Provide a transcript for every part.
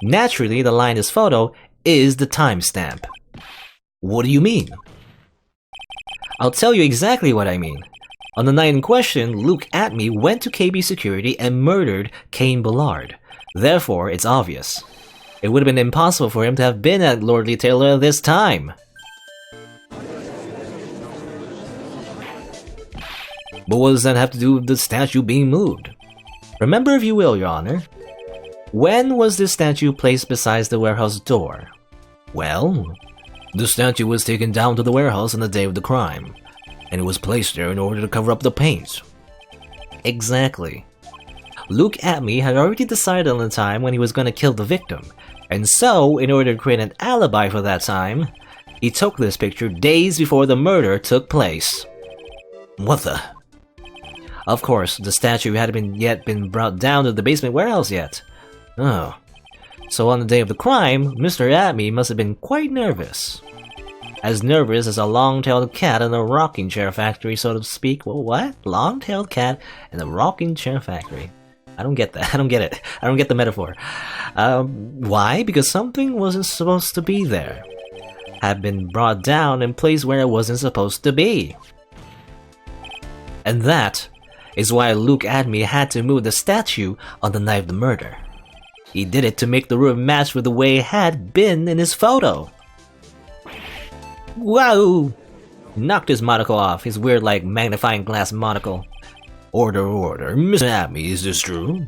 Naturally, the line in this photo is the timestamp. What do you mean? I'll tell you exactly what I mean. On the night in question, Luke Atme went to KB Security and murdered Cain Ballard. Therefore, it's obvious. It would have been impossible for him to have been at Lordly Taylor at this time. But what does that have to do with the statue being moved? Remember if you will, Your Honor. When was this statue placed beside the warehouse door? Well, the statue was taken down to the warehouse on the day of the crime, and it was placed there in order to cover up the paint. Exactly. Luke Atme had already decided on the time when he was going to kill the victim, and so, in order to create an alibi for that time, he took this picture days before the murder took place. What the? Of course, the statue hadn't yet been brought down to the basement warehouse yet. Oh. So on the day of the crime, Mr. Atme must have been quite nervous. As nervous as a long-tailed cat in a rocking chair factory, so to speak. Well, what? Long-tailed cat in a rocking chair factory. I don't get that. I don't get it. I don't get the metaphor. Why? Because something wasn't supposed to be there. Had been brought down and placed where it wasn't supposed to be. And that is why Luke Atme had to move the statue on the night of the murder. He did it to make the room match with the way it had been in his photo. Wow! Knocked his monocle off, his weird like magnifying glass monocle. Order, order. Mr. Atme, is this true?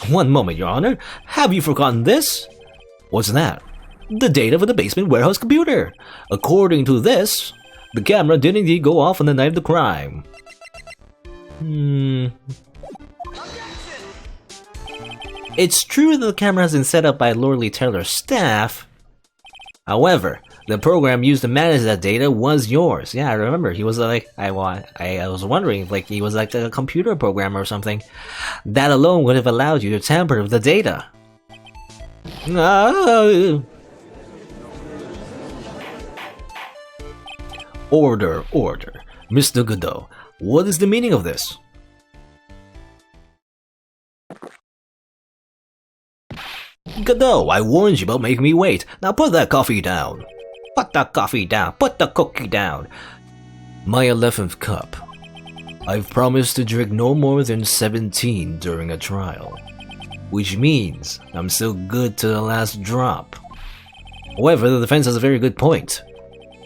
One moment, Your Honor. Have you forgotten this? What's that? The data for the basement warehouse computer. According to this, the camera didn't indeed go off on the night of the crime. It's true that the camera has been set up by Lordly Taylor's staff. However, the program used to manage that data was yours. Yeah, I remember. He was like, I was wondering if like he was like a computer programmer or something. That alone would have allowed you to tamper with the data. Order, order. Mr. Godot, what is the meaning of this? Godot, I warned you about making me wait. Now put that coffee down. Put the coffee down. Put the cookie down. My 11th cup. I've promised to drink no more than 17 during a trial. Which means I'm still good to the last drop. However, the defense has a very good point.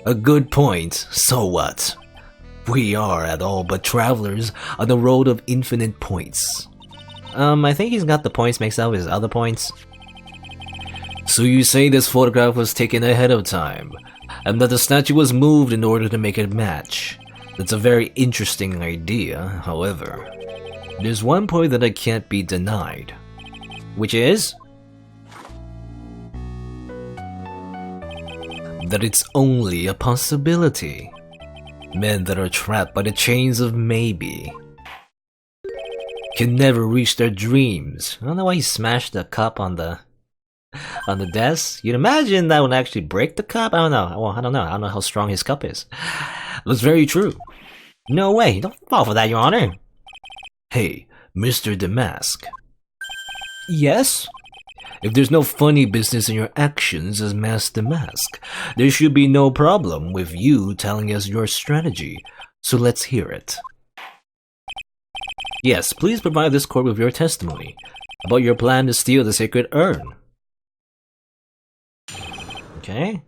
A good point, so what? We are, at all but travelers, on the road of infinite points. I think he's got the points mixed up with his other points. So you say this photograph was taken ahead of time, and that the statue was moved in order to make it match. That's a very interesting idea, however. There's one point that I can't be denied. Which is? That it's only a possibility. Men that are trapped by the chains of maybe can never reach their dreams. I don't know why he smashed the cup on the desk. You'd imagine that would actually break the cup? I don't know. Well, I don't know. I don't know how strong his cup is. That's very true. No way. Don't fall for that, Your Honor. Hey, Mr. Damask. Yes? If there's no funny business in your actions as Master Damask, there should be no problem with you telling us your strategy. So let's hear it. Yes, please provide this court with your testimony about your plan to steal the sacred urn. Okay.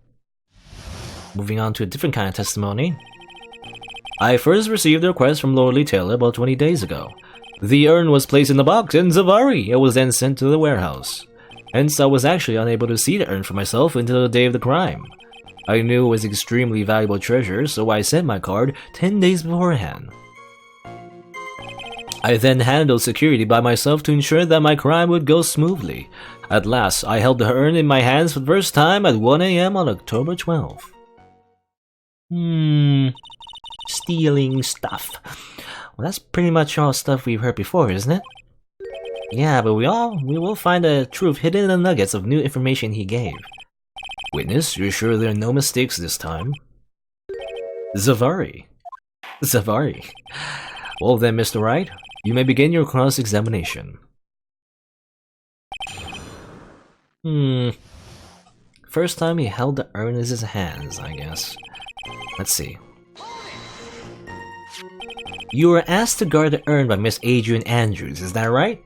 Moving on to a different kind of testimony. I first received a request from Lordly Taylor about 20 days ago. The urn was placed in the box in Zavari. It was then sent to the warehouse. Hence, I was actually unable to see the urn for myself until the day of the crime. I knew it was extremely valuable treasure, so I sent my card 10 days beforehand. I then handled security by myself to ensure that my crime would go smoothly. At last, I held the urn in my hands for the first time at 1 AM on October 12th. Stealing stuff. Well, that's pretty much all stuff we've heard before, isn't it? Yeah, but we will find the truth hidden in the nuggets of new information he gave. Witness, you're sure there are no mistakes this time? Zavari. Zavari. Well then, Mr. Wright, you may begin your cross-examination. First time he held the urn in his hands, I guess. Let's see. You were asked to guard the urn by Miss Adrian Andrews, is that right?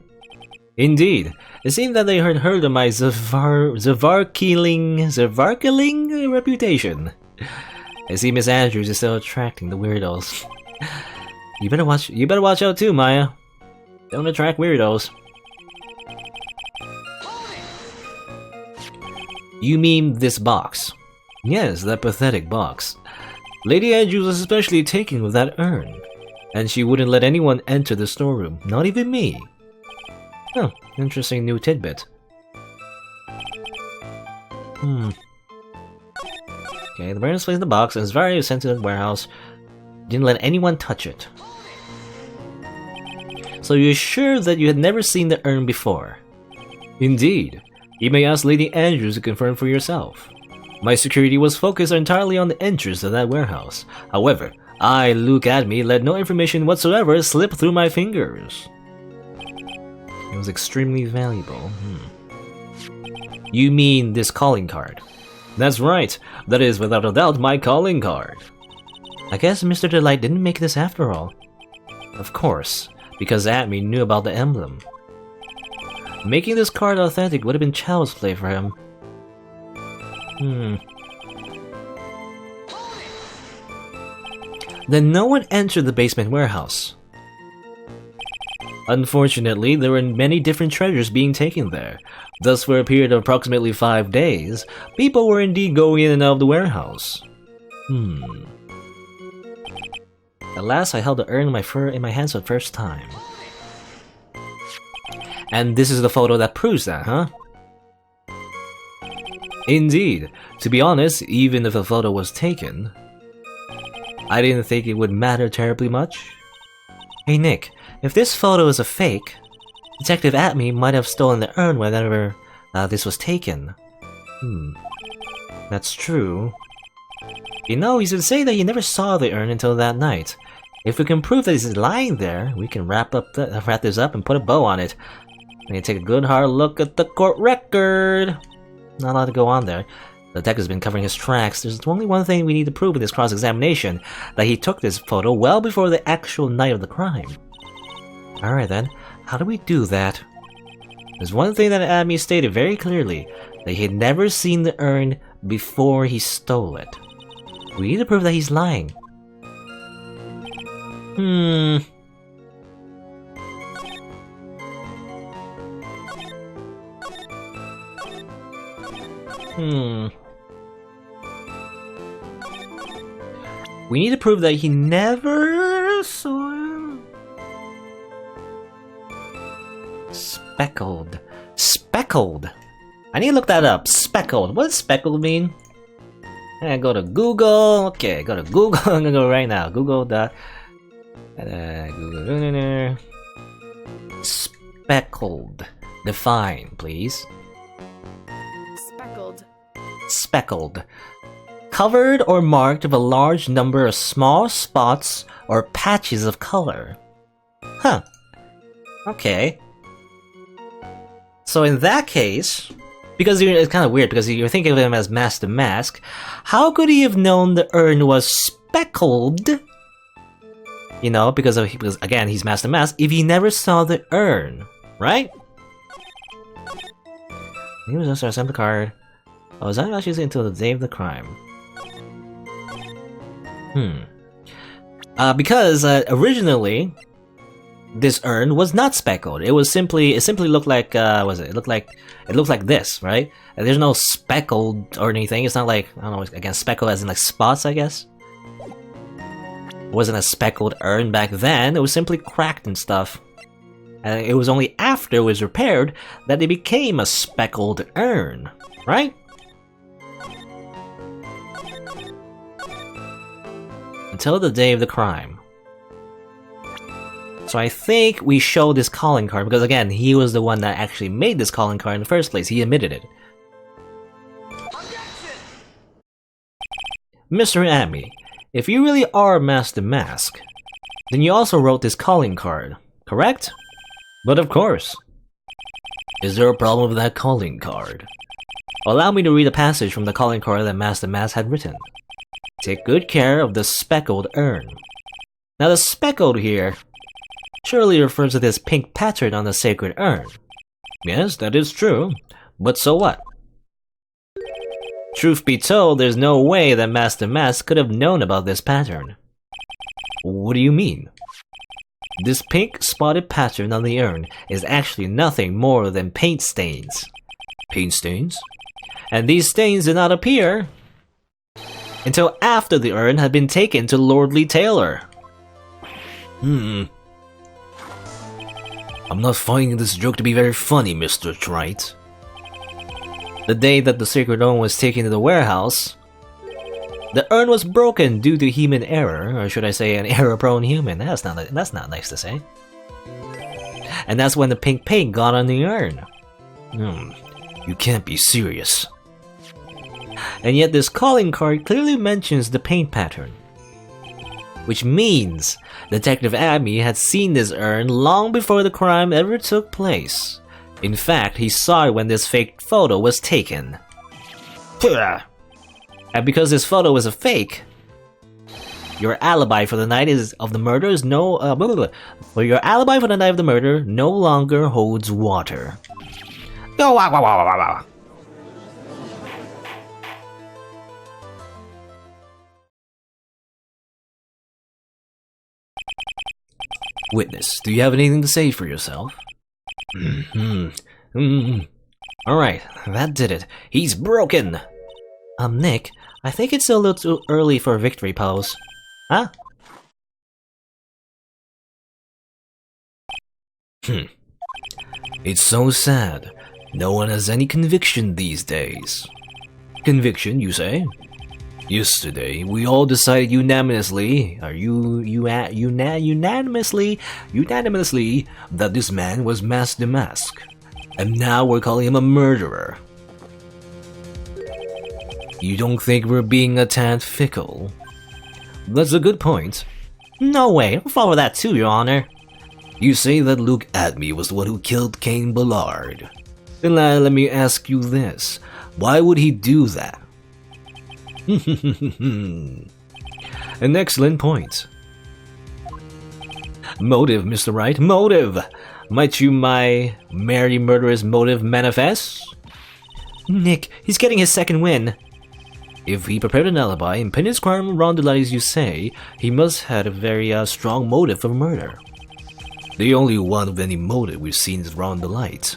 Indeed. It seemed that they had heard of my Zavarkiling reputation. I see Miss Andrews is still attracting the weirdos. You better watch out too, Maya. Don't attract weirdos. You mean this box? Yes, that pathetic box. Lady Andrews was especially taken with that urn, and she wouldn't let anyone enter the storeroom, not even me. Huh, interesting new tidbit. Okay, the Baroness placed the box and is very sensitive warehouse. Didn't let anyone touch it. So you're sure that you had never seen the urn before? Indeed. You may ask Lady Andrews to confirm for yourself. My security was focused entirely on the entrance of that warehouse. However, I, Luke Adme, let no information whatsoever slip through my fingers. It was extremely valuable. You mean this calling card? That's right. That is without a doubt my calling card. I guess Mr. Delight didn't make this after all. Of course, because Adme knew about the emblem. Making this card authentic would have been child's play for him. Then no one entered the basement warehouse. Unfortunately, there were many different treasures being taken there. Thus, for a period of approximately 5 days, people were indeed going in and out of the warehouse. At last, I held the urn in my hands for the first time. And this is the photo that proves that, huh? Indeed. To be honest, even if a photo was taken, I didn't think it would matter terribly much. Hey Nick, if this photo is a fake, Detective Atme might have stolen the urn whenever this was taken. That's true. You know, he's been saying that he never saw the urn until that night. If we can prove that he's lying there, we can wrap this up and put a bow on it. We can take a good hard look at the court record. Not a lot to go on there. The detective's been covering his tracks. There's only one thing we need to prove in this cross-examination, that he took this photo well before the actual night of the crime. Alright then, how do we do that? There's one thing that Adme stated very clearly, that he had never seen the urn before he stole it. We need to prove that he's lying. We need to prove that he never saw him. Speckled. Speckled! I need to look that up. Speckled. What does speckled mean? I go to Google. Okay, go to Google. I'm gonna go right now. Google. Google. Speckled. Define, please. Speckled. Speckled. Covered or marked with a large number of small spots or patches of color. Huh. Okay. So in that case, because it's kind of weird, because you're thinking of him as Master Mask, how could he have known the urn was speckled? You know, because again, he's Master Mask, if he never saw the urn, right? He was just sent the card. Oh, is that actually until the day of the crime? Because originally this urn was not speckled. It simply looked like it looked like this, right? And there's no speckled or anything. It's not like, I don't know, again, speckled as in like spots, I guess. It wasn't a speckled urn back then. It was simply cracked and stuff. And it was only after it was repaired that it became a speckled urn, right? Until the day of the crime. So I think we show this calling card, because again, he was the one that actually made this calling card in the first place. He admitted it. Mr. Adme, if you really are Master Mask, then you also wrote this calling card, correct? But of course. Is there a problem with that calling card? Allow me to read a passage from the calling card that Master Mask had written. Take good care of the speckled urn. Now the speckled here surely refers to this pink pattern on the sacred urn. Yes, that is true, but so what? Truth be told, there's no way that Master Mask could have known about this pattern. What do you mean? This pink spotted pattern on the urn is actually nothing more than paint stains. Paint stains? And these stains did not appear until after the urn had been taken to Lordly Taylor. I'm not finding this joke to be very funny, Mr. Wright. The day that the sacred urn was taken to the warehouse, the urn was broken due to human error, or should I say an error-prone human. That's not nice to say. And that's when the pink paint got on the urn. You can't be serious. And yet this calling card clearly mentions the paint pattern, which means Detective Abby had seen this urn long before the crime ever took place. In fact, he saw it when this fake photo was taken. And because this photo is a fake, your alibi for the night of the murder is no longer holds water. Witness, do you have anything to say for yourself? Alright, that did it. He's broken! Nick, I think it's a little too early for a victory pose. Huh? It's so sad. No one has any conviction these days. Conviction, you say? Yesterday, we all decided unanimously that this man was Master Mask. And now we're calling him a murderer. You don't think we're being a tad fickle? That's a good point. No way, I'll follow that too, Your Honor. You say that Luke Adme was the one who killed Cain Ballard. Then let me ask you this. Why would he do that? An excellent point. Motive, Mr. Wright, motive! Might you my merry murderous motive manifest? Nick, he's getting his second win. If he prepared an alibi and pinned his crime around the light as you say, he must have a very strong motive for murder. The only one of any motive we've seen is around the light.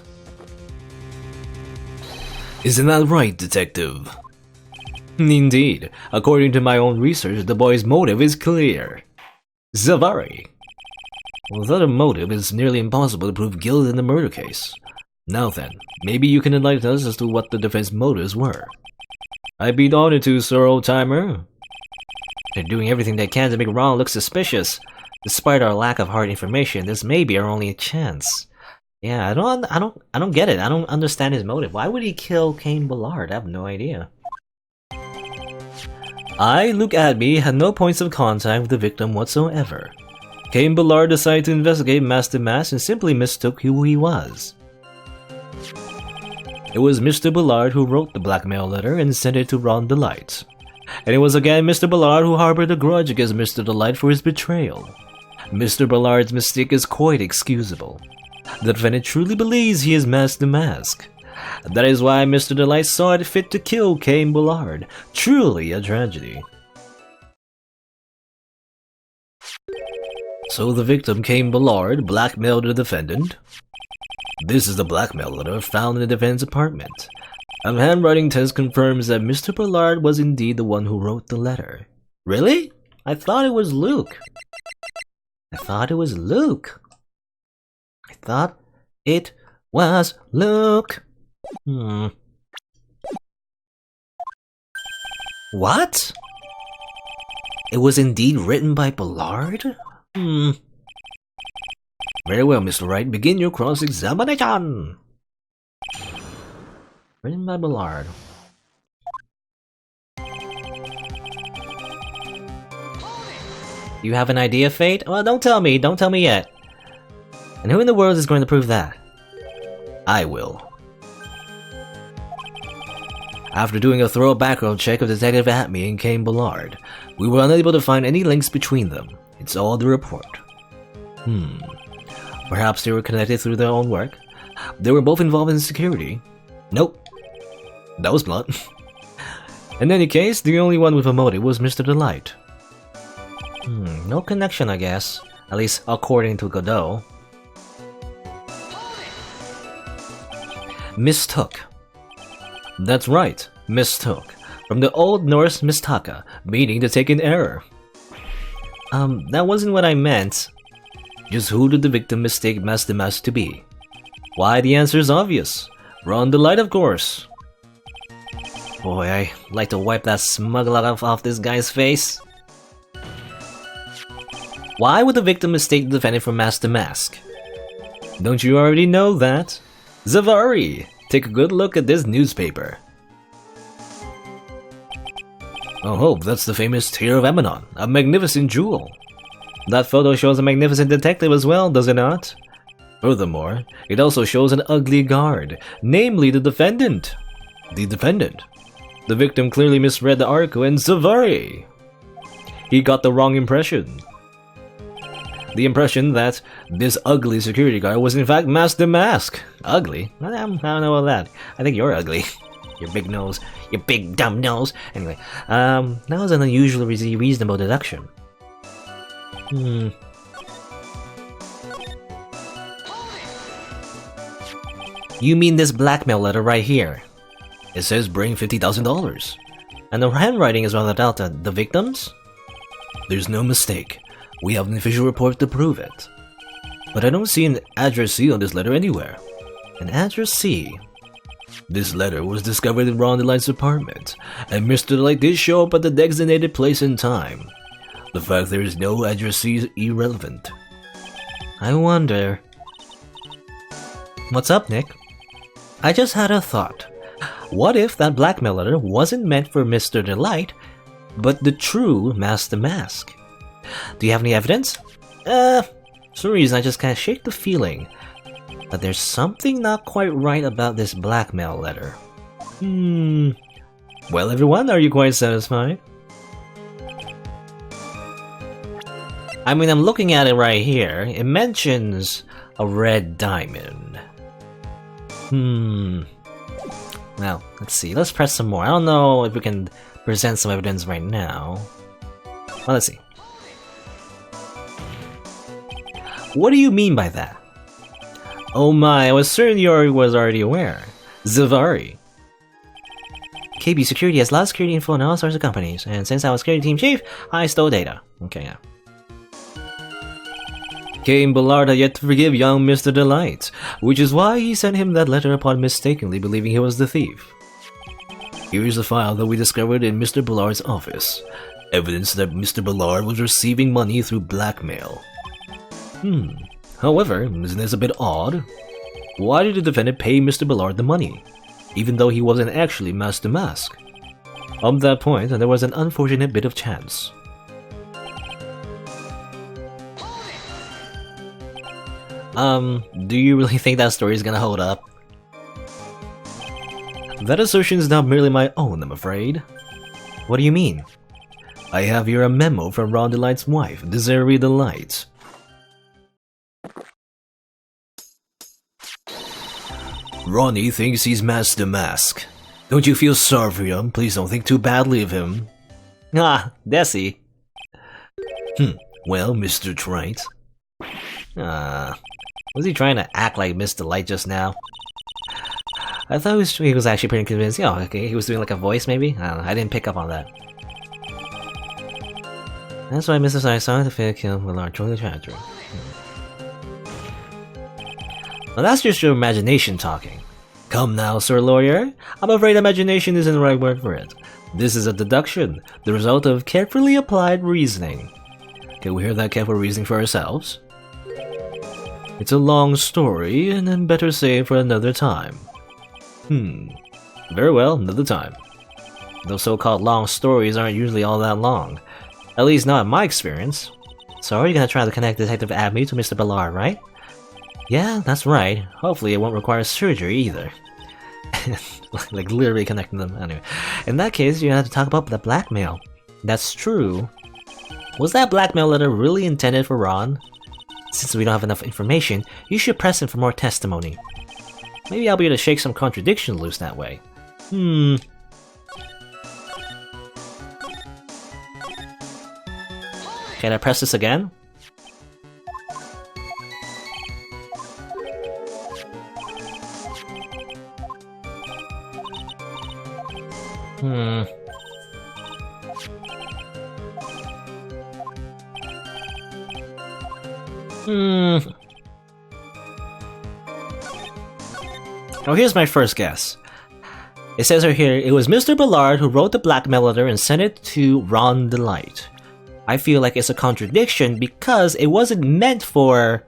Isn't that right, Detective? Indeed. According to my own research, the boy's motive is clear. Zavari. Without a motive, it's nearly impossible to prove guilt in the murder case. Now then, maybe you can enlighten us as to what the defense motives were. I'd be honored to, Sir Old-Timer. They're doing everything they can to make Ron look suspicious. Despite our lack of hard information, this may be our only chance. Yeah, I don't get it. I don't understand his motive. Why would he kill Cain Ballard? I have no idea. I, Luke Adme, had no points of contact with the victim whatsoever. Cain Ballard decided to investigate Master Mask and simply mistook who he was. It was Mr. Ballard who wrote the blackmail letter and sent it to Ron Delight. And it was again Mr. Ballard who harbored a grudge against Mr. Delight for his betrayal. Mr. Ballard's mistake is quite excusable. The defendant truly believes he is Master Mask. That is why Mr. Delight saw it fit to kill Cain Ballard. Truly a tragedy. So the victim, Cain Ballard, blackmailed the defendant. This is the blackmail letter found in the defendant's apartment. A handwriting test confirms that Mr. Ballard was indeed the one who wrote the letter. Really? I thought it was Luke. I thought it was Luke. What? It was indeed written by Ballard? Very well, Mr. Wright. Begin your cross-examination! Written by Ballard. You have an idea, Fate? Well, don't tell me. Don't tell me yet. And who in the world is going to prove that? I will. After doing a thorough background check of Detective Atme and Cain Ballard, we were unable to find any links between them. It's all the report. Perhaps they were connected through their own work? They were both involved in security? Nope. That was blunt. In any case, the only one with a motive was Mr. Delight. No connection, I guess. At least according to Godot. Mistook. That's right, mistook. From the Old Norse mistaka, meaning to take in error. That wasn't what I meant. Just who did the victim mistake Master Mask to be? Why, the answer is obvious. Ron Delight, of course. Boy, I'd like to wipe that smug look off this guy's face. Why would the victim mistake the defendant for Master Mask? Don't you already know that? Zavari! Take a good look at this newspaper. Oh, that's the famous Tear of Amanon, a magnificent jewel. That photo shows a magnificent detective as well, does it not? Furthermore, it also shows an ugly guard, namely the defendant. The defendant? The victim clearly misread the article and Zavari! He got the wrong impression. The impression that this ugly security guard was in fact Master Mask. Ugly? I don't know about that. I think you're ugly. Your big nose. Your big dumb nose. Anyway, that was an unusually reasonable deduction. You mean this blackmail letter right here? It says bring $50,000. And the handwriting is rather out the victim's? There's no mistake. We have an official report to prove it. But I don't see an addressee on this letter anywhere. An addressee? This letter was discovered in Ron Delight's apartment, and Mr. Delight did show up at the designated place and time. The fact there is no addressee is irrelevant. I wonder... What's up, Nick? I just had a thought. What if that blackmail letter wasn't meant for Mr. Delight, but the true Master Mask? Do you have any evidence? For some reason I just kinda shake the feeling that there's something not quite right about this blackmail letter. Well, everyone, are you quite satisfied? I mean, I'm looking at it right here. It mentions a red diamond. Well, let's see. Let's press some more. I don't know if we can present some evidence right now. Well, let's see. What do you mean by that? Oh my, I was certain you was already aware. Zavari. KB Security has lost security info on all sorts of companies, and since I was security team chief, I stole data. Okay, yeah. Cain Ballard had yet to forgive young Mr. Delight, which is why he sent him that letter upon mistakenly believing he was the thief. Here's the file that we discovered in Mr. Ballard's office. Evidence that Mr. Ballard was receiving money through blackmail. However, isn't this a bit odd? Why did the defendant pay Mr. Ballard the money, even though he wasn't actually Master Mask? On that point, there was an unfortunate bit of chance. Do you really think that story is gonna hold up? That assertion is not merely my own, I'm afraid. What do you mean? I have here a memo from Ron Delight's wife, Desiree Delight. Ronnie thinks he's Master Mask. Don't you feel sorry for him? Please don't think too badly of him. Ah, Desi. Well, Mr. Wright. Was he trying to act like Mr. Light just now? I thought he was actually pretty convincing. Oh, okay, he was doing like a voice maybe? I don't know, I didn't pick up on that. That's why Mr. Light saw the fake kill with our truly tragedy. Well, that's just your imagination talking. Come now, Sir Lawyer. I'm afraid imagination isn't the right word for it. This is a deduction, the result of carefully applied reasoning. Can we hear that careful reasoning for ourselves? It's a long story, and then better save for another time. Very well, another time. Those so-called long stories aren't usually all that long. At least not in my experience. So are you gonna try to connect Detective Abney to Mr. Ballard, right? Yeah, that's right. Hopefully it won't require surgery either. like literally connecting them. Anyway, in that case, you have to talk about the blackmail. That's true. Was that blackmail letter really intended for Ron? Since we don't have enough information, you should press him for more testimony. Maybe I'll be able to shake some contradiction loose that way. Can I press this again? Oh, here's my first guess. It says right here, it was Mr. Ballard who wrote the blackmail letter and sent it to Ron Delight. I feel like it's a contradiction because it wasn't meant for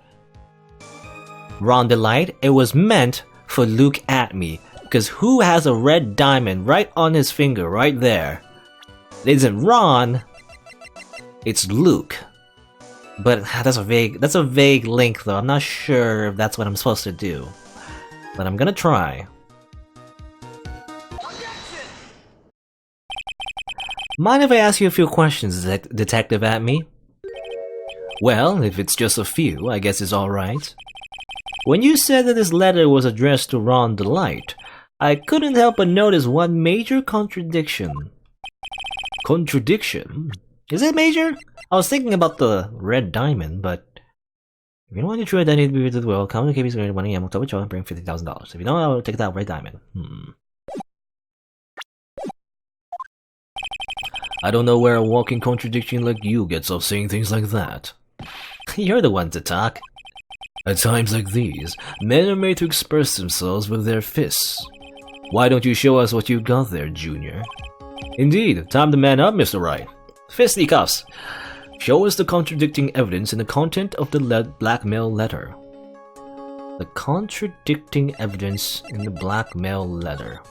Ron Delight, it was meant for Luke Atme. Because who has a red diamond right on his finger, right there? It isn't Ron, it's Luke. But that's a vague link though. I'm not sure if that's what I'm supposed to do. But I'm gonna try. Mind if I ask you a few questions, Detective Atme? Well, if it's just a few, I guess it's alright. When you said that this letter was addressed to Ron Delight, I couldn't help but notice one major contradiction. Contradiction? Is it major? I was thinking about the red diamond, but if you don't want your true identity to be revealed to the world, come to KB's Great 1 AM October 12 and bring $50,000. If you don't, I'll take that red diamond. I don't know where a walking contradiction like you gets off saying things like that. You're the one to talk. At times like these, men are made to express themselves with their fists. Why don't you show us what you got there, Junior? Indeed, time to man up, Mr. Wright. Fisticuffs! Show us the contradicting evidence in the content of the blackmail letter. The contradicting evidence in the blackmail letter.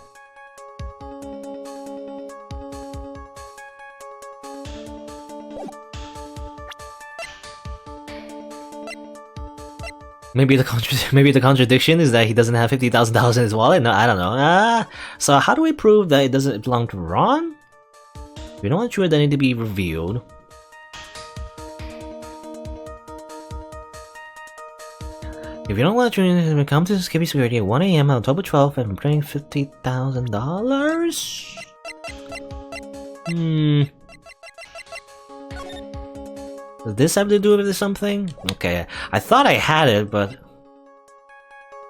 Maybe the contradiction is that he doesn't have $50,000 in his wallet? No, I don't know. So how do we prove that it doesn't belong to Ron? We don't want true identity to be revealed. If you don't want true identity to come to Skippy Security at 1 AM on October 12th and bring $50,000? Does this have to do with something? Okay, I thought I had it, but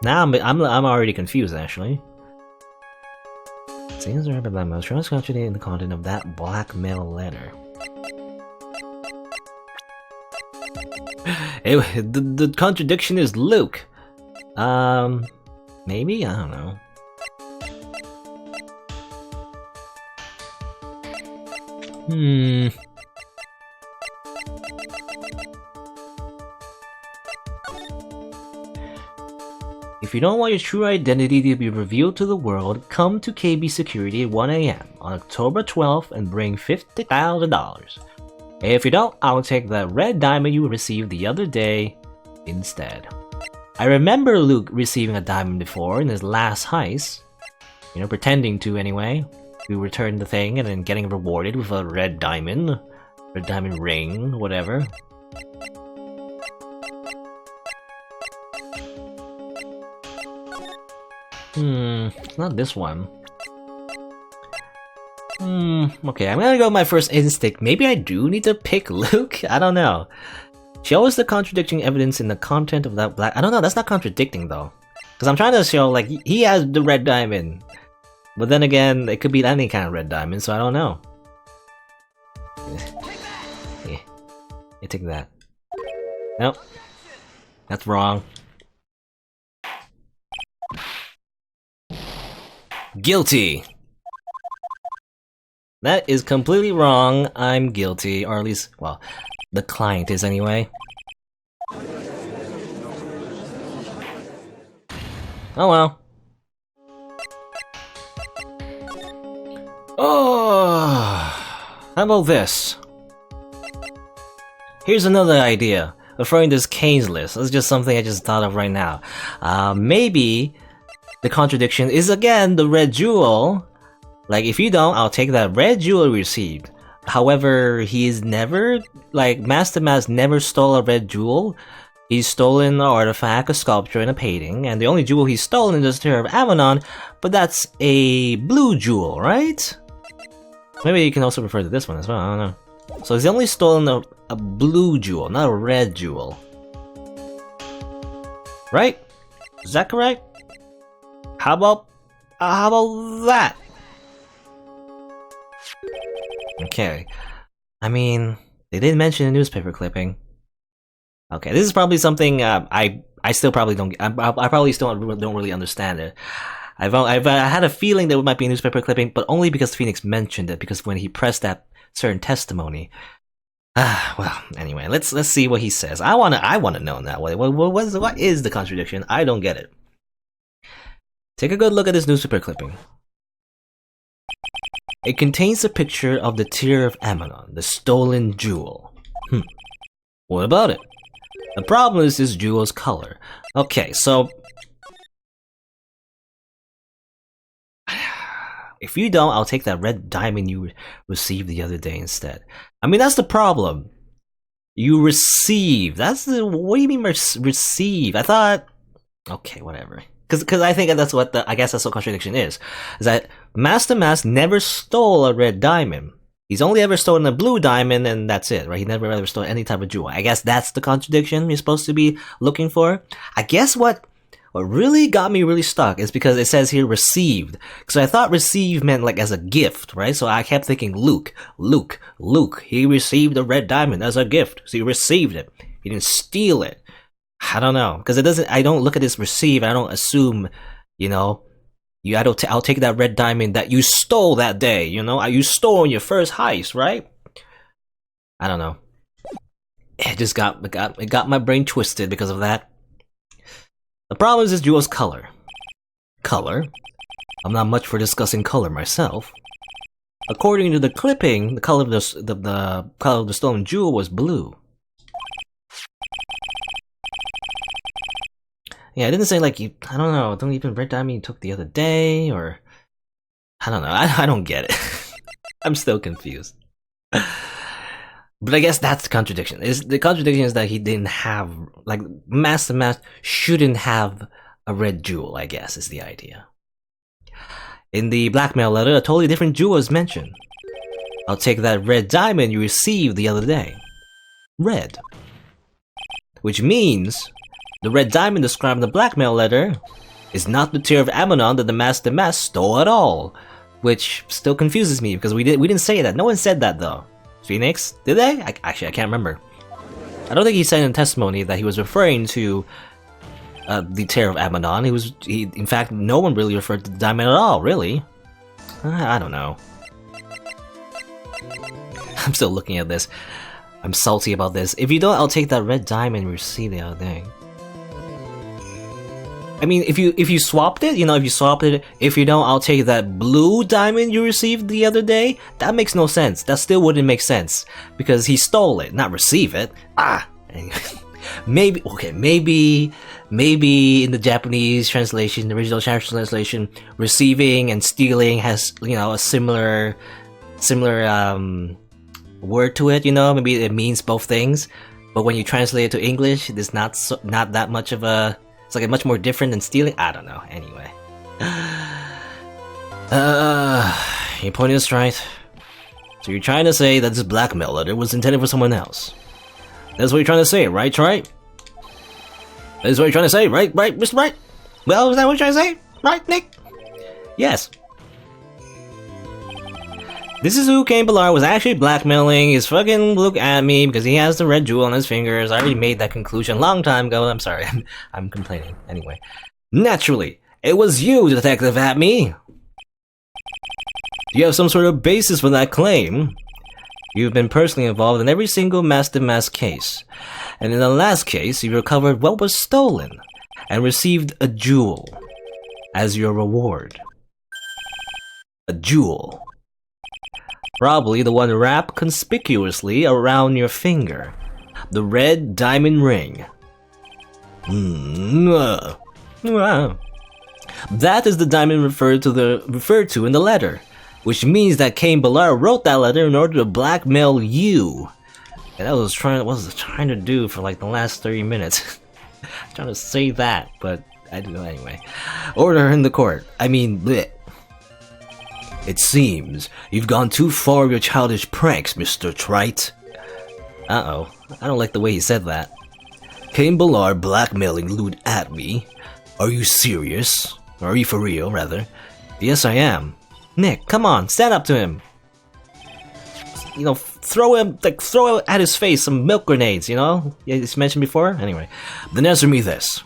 now I'm already confused. Actually, things are about my trust contradict in the content of that blackmail letter. The contradiction is Luke. Maybe, I don't know. If you don't want your true identity to be revealed to the world, come to KB Security at 1 AM on October 12th and bring $50,000. If you don't, I'll take that red diamond you received the other day instead. I remember Luke receiving a diamond before in his last heist. You know, pretending to anyway. We returned the thing and then getting rewarded with a red diamond ring, whatever. It's not this one. Okay, I'm gonna go with my first instinct. Maybe I do need to pick Luke? I don't know. Show us the contradicting evidence in the content of that black... I don't know, that's not contradicting though. Because I'm trying to show, like, he has the red diamond. But then again, it could be any kind of red diamond, so I don't know. Yeah, take that. Nope. That's wrong. Guilty! That is completely wrong. I'm guilty, or at least, well, the client is anyway. Oh well. Oh, how about this? Here's another idea. Referring to this Kane's list. That's just something I just thought of right now. Maybe the contradiction is again the red jewel. Like, if you don't, I'll take that red jewel received. However, he's never, like, Master Mask never stole a red jewel. He's stolen an artifact, a sculpture, and a painting, and the only jewel he's stolen is the Tear of Amanon, but that's a blue jewel, right? Maybe you can also refer to this one as well, I don't know. So he's only stolen a blue jewel, not a red jewel. Right? Is that correct? How about that? Okay. I mean, they didn't mention a newspaper clipping. Okay, this is probably something I still probably don't. I probably still don't really understand it. I had a feeling there might be a newspaper clipping, but only because Phoenix mentioned it. Because when he pressed that certain testimony, well, anyway, let's see what he says. I wanna know that. What is the contradiction? I don't get it. Take a good look at this newspaper clipping. It contains a picture of the Tear of Amanon, the stolen jewel. What about it? The problem is this jewel's color. Okay, so if you don't, I'll take that red diamond you received the other day instead. I mean, that's the problem. You receive. That's the. What do you mean receive? I thought. Okay, whatever. Because I think that's what I guess that's what contradiction is that Master Mask never stole a red diamond. He's only ever stolen a blue diamond, and that's it, right? He never ever stole any type of jewel. I guess that's the contradiction you're supposed to be looking for. I guess what really got me really stuck is because it says here received. So I thought receive meant like as a gift, right? So I kept thinking Luke. He received a red diamond as a gift. So he received it. He didn't steal it. I don't know, because it doesn't. I don't look at this receive. I don't assume, you know. I'll take that red diamond that you stole that day, you know? You stole in your first heist, right? I don't know. It just got my brain twisted because of that. The problem is this jewel's color. Color? I'm not much for discussing color myself. According to the clipping, the color of the color of the stolen jewel was blue. Yeah, it didn't say like you. I don't know. Don't even red diamond you took the other day, or I don't know. I don't get it. I'm still confused. But I guess that's the contradiction. The contradiction is that he didn't have like Master Mask shouldn't have a red jewel. I guess is the idea. In the blackmail letter, a totally different jewel is mentioned. I'll take that red diamond you received the other day. Red, which means. The red diamond described in the blackmail letter is not the Tear of Amanon that the Master Mask stole at all, which still confuses me because we didn't say that. No one said that though. Phoenix, did they? Actually, I can't remember. I don't think he said in testimony that he was referring to the Tear of Amanon. In fact, no one really referred to the diamond at all. Really? I don't know. I'm still looking at this. I'm salty about this. If you don't, I'll take that red diamond you received the other day. I mean, if you swapped it, you know, if you swapped it, if you don't, I'll take that blue diamond you received the other day. That makes no sense. That still wouldn't make sense because he stole it, not receive it. Maybe in the Japanese translation, the original translation, receiving and stealing has, you know, a similar word to it. You know, maybe it means both things. But when you translate it to English, it's not that much of a. It's like much more different than stealing. I don't know. Anyway, your point is right. So you're trying to say that this blackmail letter was intended for someone else. That's what you're trying to say, right? Right? That's what you're trying to say, right? Right, Mr. Wright? Well, is that what you're trying to say? Right, Nick? Yes. This is who Cain Pilar was actually blackmailing his fucking look at me because he has the red jewel on his fingers. I already made that conclusion a long time ago. I'm sorry. I'm complaining. Anyway. Naturally, it was you, Detective Atme. Do you have some sort of basis for that claim? You've been personally involved in every single Master Mask case. And in the last case, you recovered what was stolen and received a jewel as your reward. A jewel. Probably the one wrapped conspicuously around your finger. The red diamond ring. That is the diamond referred to in the letter, which means that Cain Ballar wrote that letter in order to blackmail you. And that was what was I trying to do for like the last 30 minutes. Trying to say that, but I do anyway. Order in the court. I mean, bleh. It seems you've gone too far with your childish pranks, Mr. Wright. Uh-oh. I don't like the way he said that. Cain Ballar blackmailing loot at me? Are you serious? Or are you for real, rather? Yes, I am. Nick, come on, stand up to him. You know, throw at his face some milk grenades, you know? It's mentioned before? Anyway. Then answer me this.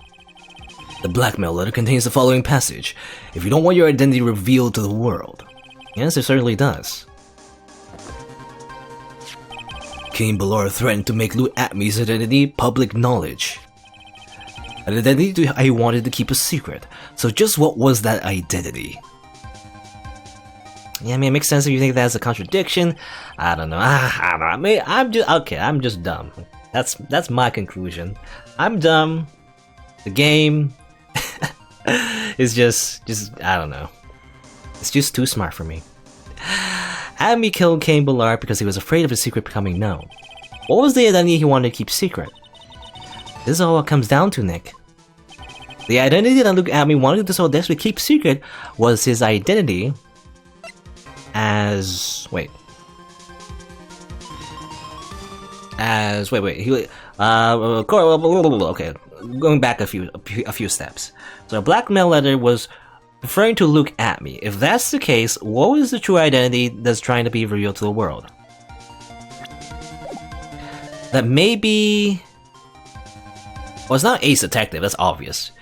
The blackmail letter contains the following passage. If you don't want your identity revealed to the world. Yes, it certainly does. Cain Ballar threatened to make Loot Atme's identity public knowledge. An identity I wanted to keep a secret. So just what was that identity? Yeah, I mean, it makes sense if you think that's a contradiction. I don't know. I don't know. I mean, I'm just dumb. That's my conclusion. I'm dumb. The game is just I don't know. It's just too smart for me. Atme killed Cain Ballar because he was afraid of his secret becoming known. What was the identity he wanted to keep secret? This is all it comes down to, Nick. The identity that Luke Atme wanted to so desperately keep secret was his identity as... wait. Okay, going back a few steps. So a blackmail letter was referring to Luke Atme. If that's the case, what was the true identity that's trying to be revealed to the world? That maybe... well, it's not Ace Detective, that's obvious.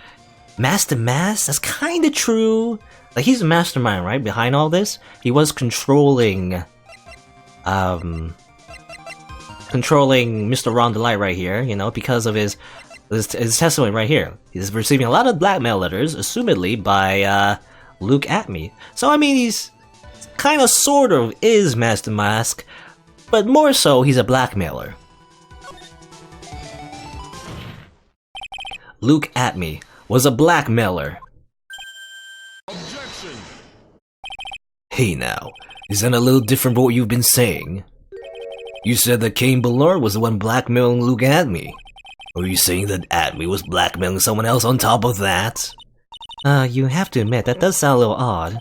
Master Mask? That's kinda true. Like, he's the mastermind, right? Behind all this? He was controlling... controlling Mr. Ron Delight right here, you know, because of his testimony right here. He's receiving a lot of blackmail letters, assumedly by Luke Atme. So I mean, he's kind of sort of is Master Mask, but more so he's a blackmailer. Luke Atme was a blackmailer. Objection. Hey now, is that a little different from what you've been saying? You said that Cain Ballar was the one blackmailing Luke Atme. Are you saying that Atme was blackmailing someone else on top of that? You have to admit, that does sound a little odd.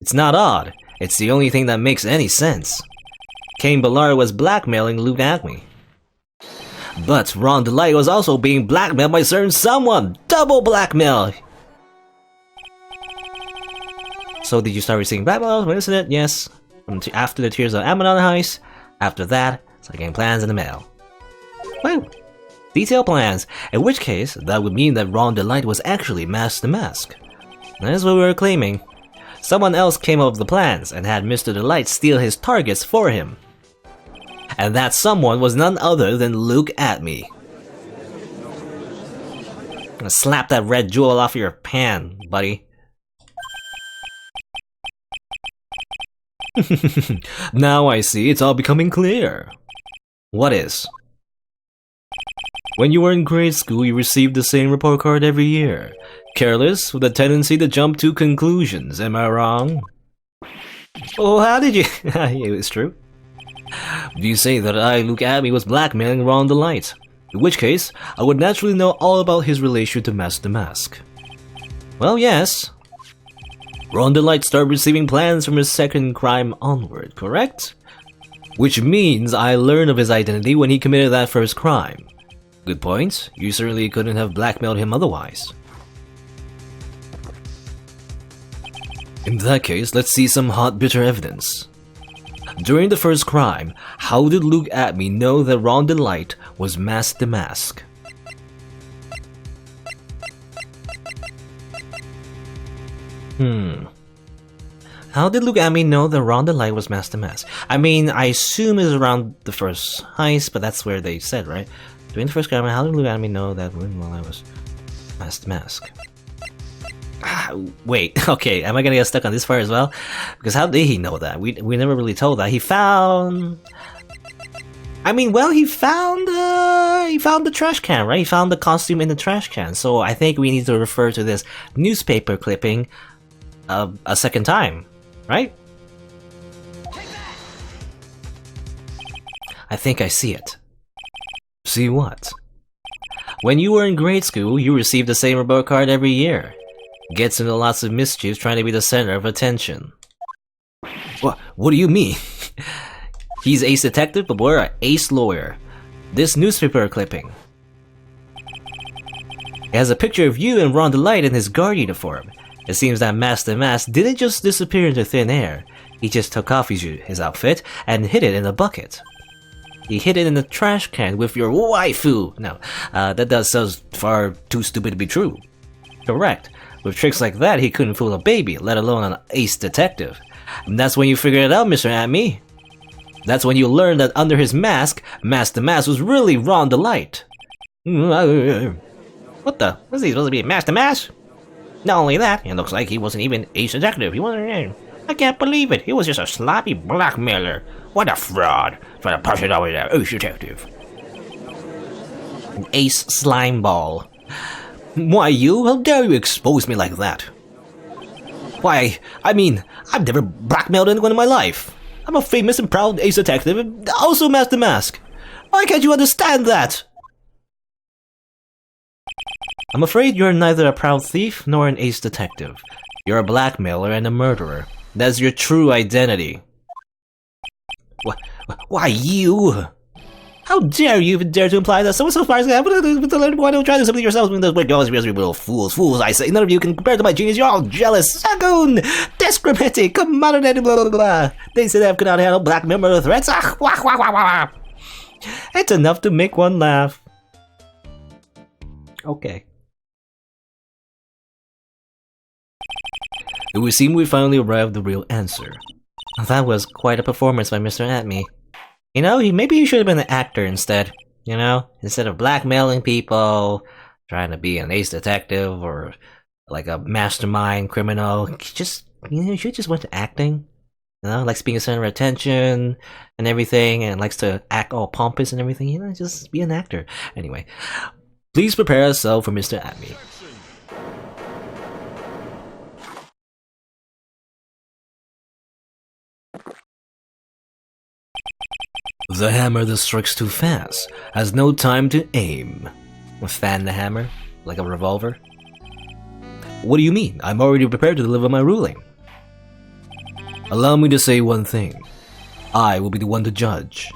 It's not odd. It's the only thing that makes any sense. Cain Ballar was blackmailing Luke Atme. But Ron Delight was also being blackmailed by certain someone! Double blackmail! So did you start receiving blackmail? Isn't it? Yes. After the Tears of Amadon heist. After that, start getting plans in the mail. Wow. Detailed plans, in which case, that would mean that Ron Delight was actually Master Mask. That is what we were claiming. Someone else came up with the plans and had Mr. Delight steal his targets for him. And that someone was none other than Luke Atme. I'm gonna slap that red jewel off your pan, buddy. Now I see, it's all becoming clear. What is? When you were in grade school, you received the same report card every year. Careless, with a tendency to jump to conclusions, am I wrong? Oh, how did you... It's true. You say that I, Luke Atme, was blackmailing Ron Delight. In which case, I would naturally know all about his relation to Master Mask. Well, yes. Ron Delight started receiving plans from his second crime onward, correct? Which means I learned of his identity when he committed that first crime. Good point. You certainly couldn't have blackmailed him otherwise. In that case, let's see some hot, bitter evidence. During the first crime, how did Luke Atme know that Ron Delight was Master Mask? How did Luke Atme know that Ron Delight was Master Mask? I mean, I assume it's around the first heist, but that's where they said, right? During the first crime, how did Luke Atme know that Ron Delight was Master Mask? Wait, okay, am I gonna get stuck on this part as well? Because how did he know that? We never really told that. He found... I mean, well, he found the trash can, right? He found the costume in the trash can. So I think we need to refer to this newspaper clipping a second time, right? I think I see it. See what? When you were in grade school, you received the same report card every year. Gets into lots of mischief trying to be the center of attention. What do you mean? He's ace detective, but we're an ace lawyer. This newspaper clipping. It has a picture of you and Ron DeLite in his guard uniform. It seems that Master Mask didn't just disappear into thin air. He just took off his outfit and hid it in a bucket. He hid it in the trash can with your waifu. No, that sounds far too stupid to be true. Correct. With tricks like that, he couldn't fool a baby, let alone an ace detective. And that's when you figured it out, Mr. Atme. That's when you learned that under his mask, Master Mask was really Ron DeLite. What the? Was he supposed to be Master Mask? Not only that, it looks like he wasn't even ace detective. He wasn't. I can't believe it. He was just a sloppy blackmailer. What a fraud. Trying to push it over there, ace detective. An ace slime ball. Why you? How dare you expose me like that? Why, I mean, I've never blackmailed anyone in my life. I'm a famous and proud ace detective and also Master Mask. Why can't you understand that? I'm afraid you're neither a proud thief nor an ace detective. You're a blackmailer and a murderer. That's your true identity. Why you? How dare you even dare to imply that someone so far as why don't try to simply yourselves when those girls are little fools, I say. None of you can compare to my genius. You're all jealous, sagoon, discriminating, commodity, blah blah blah. They said I could not handle blackmail murder threats. It's enough to make one laugh. Okay. It would seem we finally arrived at the real answer. That was quite a performance by Mr. Atme. You know, maybe he should have been an actor instead. You know, instead of blackmailing people, trying to be an ace detective or like a mastermind criminal. He should just went to acting. You know, likes being a center of attention and everything, and likes to act all pompous and everything. You know, just be an actor. Anyway, please prepare yourself for Mr. Atme. The hammer that strikes too fast has no time to aim. Fan the hammer, like a revolver. What do you mean? I'm already prepared to deliver my ruling. Allow me to say one thing. I will be the one to judge.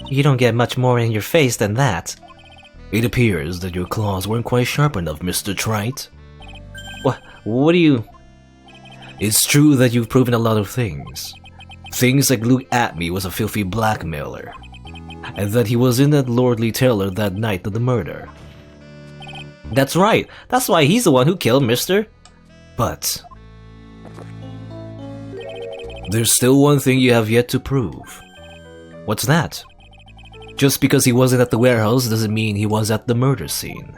You don't get much more in your face than that. It appears that your claws weren't quite sharp enough, Mr. Wright. What do you... It's true that you've proven a lot of things. Things like Luke Atme was a filthy blackmailer, and that he was in that lordly tailor that night of the murder. That's right, that's why he's the one who killed Mr. But... there's still one thing you have yet to prove. What's that? Just because he wasn't at the warehouse doesn't mean he was at the murder scene.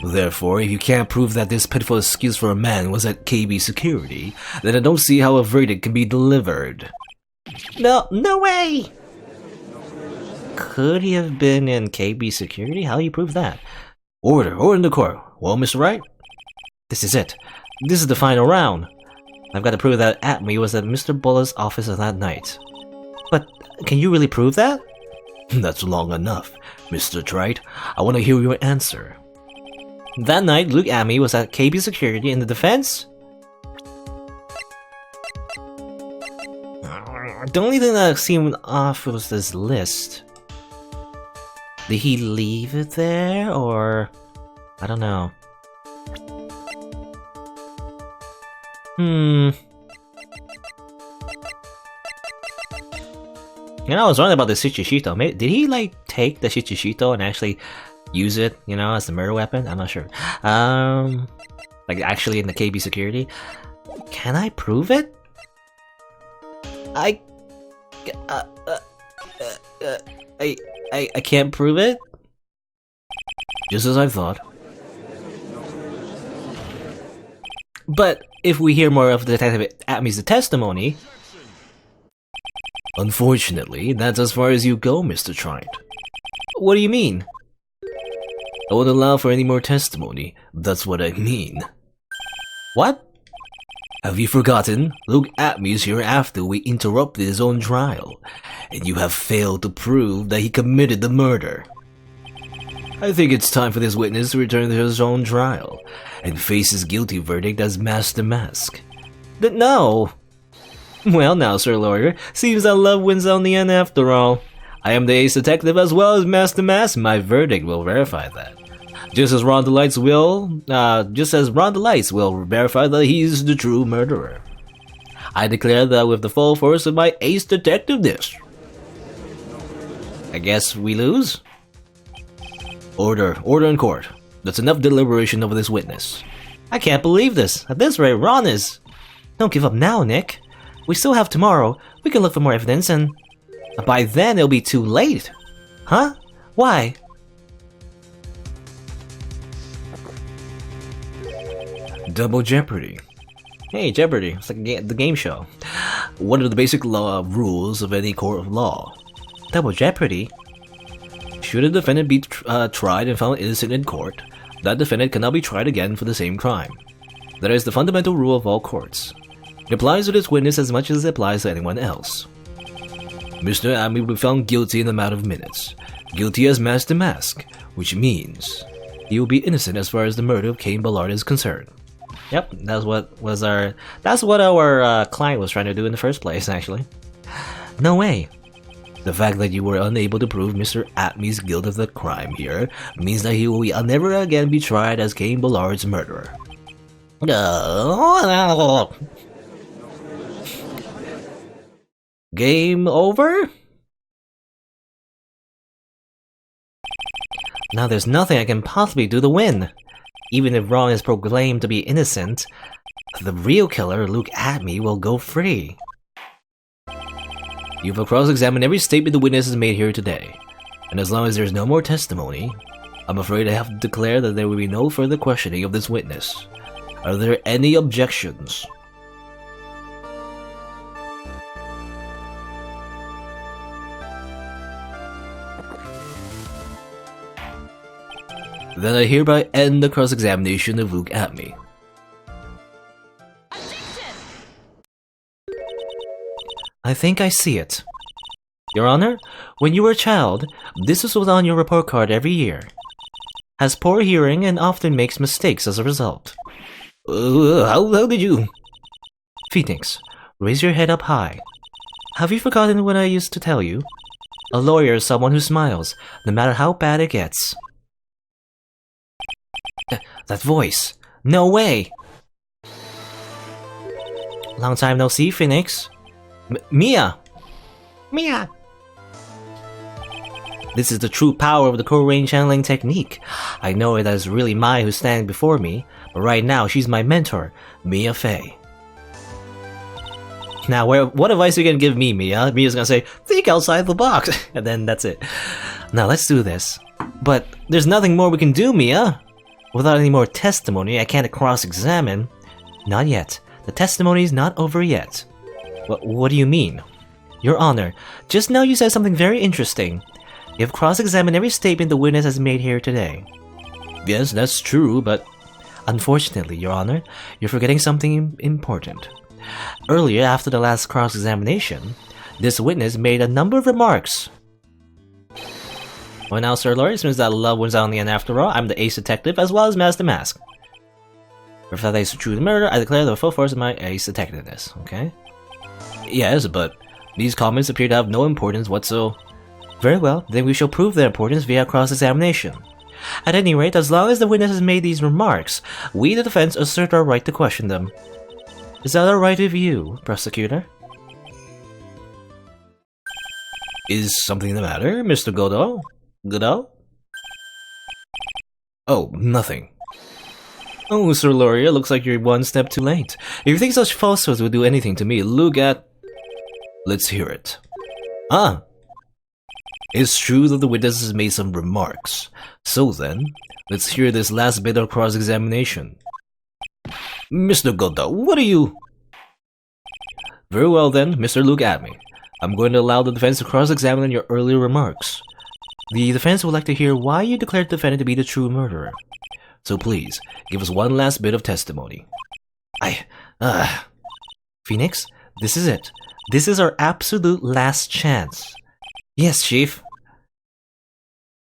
Therefore, if you can't prove that this pitiful excuse for a man was at KB security, then I don't see how a verdict can be delivered. No way! Could he have been in KB security? How do you prove that? Order in the court. Well, Mr. Wright? This is it. This is the final round. I've got to prove that Atme was at Mr. Bullett's office that night. But can you really prove that? That's long enough, Mr. Wright. I want to hear your answer. That night, Luke Atme was at KB security in the defense. The only thing that seemed off was this list. Did he leave it there, or... I don't know. You know, I was wondering about the Shichishito. Maybe, did he, like, take the Shichishito and actually use it, you know, as the murder weapon? I'm not sure. Like, actually in the KB security? Can I prove it? I can't prove it? Just as I thought. But if we hear more of Detective Atme's testimony, Unfortunately, that's as far as you go, Mr. Wright. What do you mean? I won't allow for any more testimony. That's what I mean. What? Have you forgotten? Luke Atme is here after we interrupted his own trial, and you have failed to prove that he committed the murder. I think it's time for this witness to return to his own trial and face his guilty verdict as Master Mask. No! Well now, Sir Lawyer, seems that love wins out in the end after all. I am the ace detective as well as Master Mask. My verdict will verify that. Just as Ron the Lights will verify that he's the true murderer. I declare that with the full force of my ace detectiveness. I guess we lose? Order in court. That's enough deliberation over this witness. I can't believe this. At this rate, Ron is... Don't give up now, Nick. We still have tomorrow. We can look for more evidence and... By then, it'll be too late. Huh? Why? Double Jeopardy. Hey, Jeopardy. It's like the game show. What are the basic rules of any court of law? Double Jeopardy? Should a defendant be tried and found innocent in court, that defendant cannot be tried again for the same crime. That is the fundamental rule of all courts. It applies to this witness as much as it applies to anyone else. Mr. Atme will be found guilty in a matter of minutes. Guilty as Master Mask, which means he will be innocent as far as the murder of Cain Ballard is concerned. Yep, that's what our client was trying to do in the first place, actually. No way. The fact that you were unable to prove Mr. Atme's guilt of the crime here means that he will never again be tried as Cain Ballard's murderer. Game over? Now there's nothing I can possibly do to win. Even if Ron is proclaimed to be innocent, the real killer, Luke Atme, will go free. You've cross-examined every statement the witness has made here today, and as long as there's no more testimony, I'm afraid I have to declare that there will be no further questioning of this witness. Are there any objections? Then I hereby end the cross-examination of Luke Atme. I think I see it. Your Honor, when you were a child, this was on your report card every year. Has poor hearing and often makes mistakes as a result. How did you... Phoenix, raise your head up high. Have you forgotten what I used to tell you? A lawyer is someone who smiles, no matter how bad it gets. That voice! No way! Long time no see, Phoenix. Mia! Mia! This is the true power of the core-range channeling technique. I know it is really Mai who's standing before me, but right now she's my mentor, Mia Fey. Now, what advice are you gonna give me, Mia? Mia's gonna say, think outside the box! And then that's it. Now, let's do this. But there's nothing more we can do, Mia! Without any more testimony, I can't cross-examine. Not yet. The testimony's not over yet. What do you mean? Your Honor, just now you said something very interesting. You have cross-examined every statement the witness has made here today. Yes, that's true, but... Unfortunately, Your Honor, you're forgetting something important. Earlier, after the last cross-examination, this witness made a number of remarks. Well now, Sir Lawyer, since that love wins out in the end after all, I'm the ace detective as well as Master Mask. If that is true the murder, I declare the full force of my ace detectiveness, okay? Yes, but these comments appear to have no importance whatsoever. Very well, then we shall prove their importance via cross-examination. At any rate, as long as the witness has made these remarks, we, the defense, assert our right to question them. Is that alright with you, prosecutor? Is something the matter, Mr. Godot? Godot? Oh, nothing. Oh, Sir Lawyer, looks like you're one step too late. If you think such falsehoods would do anything to me, look at... Let's hear it. Ah! It's true that the witness has made some remarks. So then, let's hear this last bit of cross-examination. Mr. Godot, what are you... Very well then, Mr. Luke Atme. I'm going to allow the defense to cross-examine your earlier remarks. The defense would like to hear why you declared the defendant to be the true murderer. So please, give us one last bit of testimony. Phoenix, this is it. This is our absolute last chance. Yes, Chief.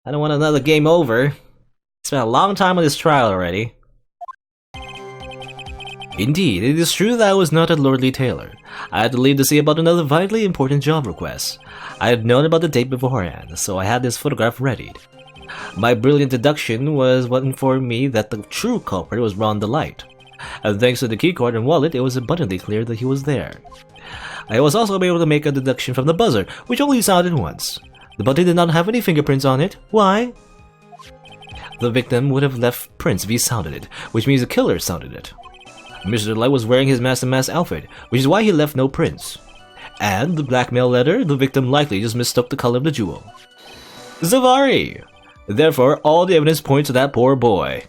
I don't want another game over. Spent a long time on this trial already. Indeed, it is true that I was not at Lordly Taylor. I had to leave to see about another vitally important job request. I had known about the date beforehand, so I had this photograph readied. My brilliant deduction was what informed me that the true culprit was Ron the Light. And thanks to the keycard and wallet, it was abundantly clear that he was there. I was also able to make a deduction from the buzzer, which only sounded once. The button did not have any fingerprints on it. Why? The victim would have left prints if he sounded it, which means the killer sounded it. Mr. Light was wearing his Master Mask outfit, which is why he left no prints. And the blackmail letter, the victim likely just mistook the color of the jewel. Zavari! Therefore, all the evidence points to that poor boy.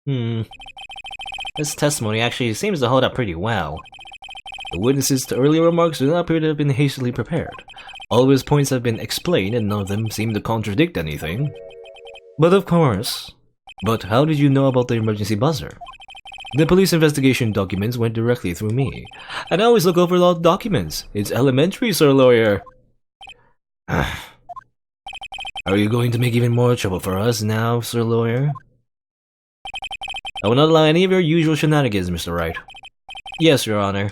This testimony actually seems to hold up pretty well. The witnesses to earlier remarks do not appear to have been hastily prepared. All of his points have been explained and none of them seem to contradict anything. But of course. But how did you know about the emergency buzzer? The police investigation documents went directly through me. And I always look over all the documents. It's elementary, Sir Lawyer. Are you going to make even more trouble for us now, Sir Lawyer? I will not allow any of your usual shenanigans, Mr. Wright. Yes, Your Honor.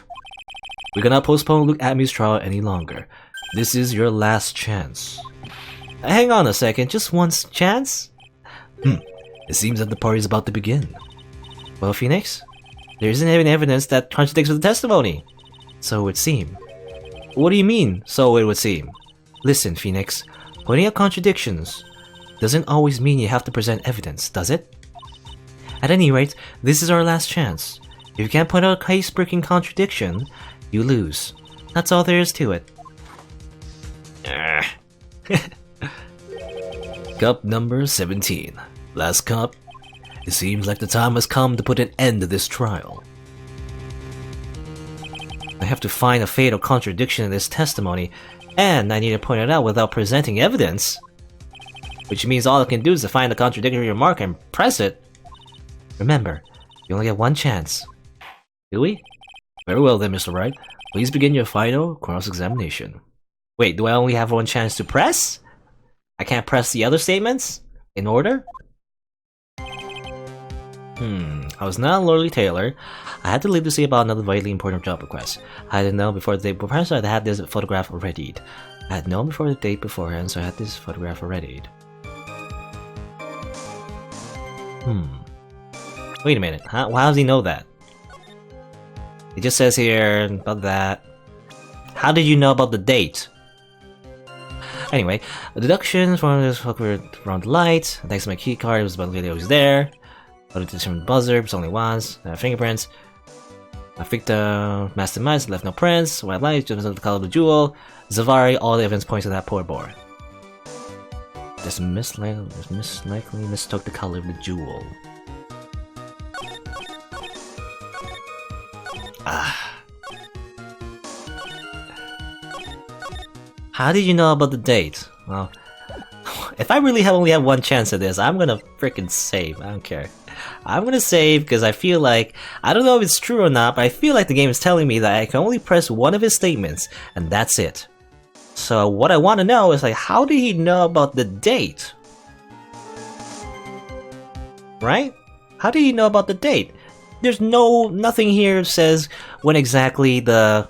We cannot postpone Luke Atmey's trial any longer. This is your last chance. Hang on a second, just one chance? It seems that the party is about to begin. Well, Phoenix, there isn't any evidence that contradicts with the testimony. So it would seem. What do you mean, so it would seem? Listen, Phoenix, pointing out contradictions doesn't always mean you have to present evidence, does it? At any rate, this is our last chance. If you can't point out a case-breaking contradiction, you lose. That's all there is to it. Cup number 17. Last cup. It seems like the time has come to put an end to this trial. I have to find a fatal contradiction in this testimony, and I need to point it out without presenting evidence. Which means all I can do is to find the contradictory remark and press it. Remember, you only get one chance. Do we? Very well then, Mr. Wright. Please begin your final cross-examination. Wait, do I only have one chance to press? I can't press the other statements? In order? I was not Lordly Taylor. I had to leave to see about another vitally important job request. I didn't know before the day beforehand, so I had this photograph readied. I had known before the date beforehand, so I had this photograph readied. Wait a minute, how does he know that? It just says here about that. How did you know about the date? Anyway, the deductions from this around the light. Thanks to my key card, it was about the video was there. But it determined buzzer, it's only once. Fingerprints. I think the Master Mice left no prints. White light, just the color of the jewel. Zavari, all the evidence points to that poor boy. Just likely mistook the color of the jewel. How did you know about the date? Well, if I really only have one chance at this, I'm gonna frickin' save. I don't care. I'm gonna save because I feel like, I don't know if it's true or not, but I feel like the game is telling me that I can only press one of his statements, and that's it. So what I want to know is, like, how did he know about the date? Right? How did he know about the date? There's nothing here says when exactly the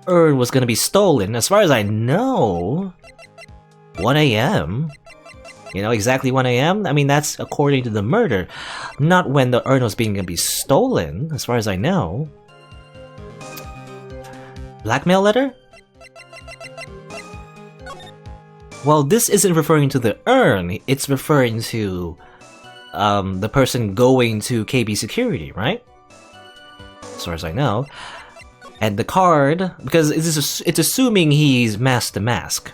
urn was gonna be stolen. As far as I know, 1 AM? You know, exactly 1 AM? I mean, that's according to the murder, not when the urn was gonna be stolen, as far as I know. Blackmail letter? Well, this isn't referring to the urn, it's referring to the person going to KB security, right? As far as I know. And the card, because it's assuming he's Master Mask.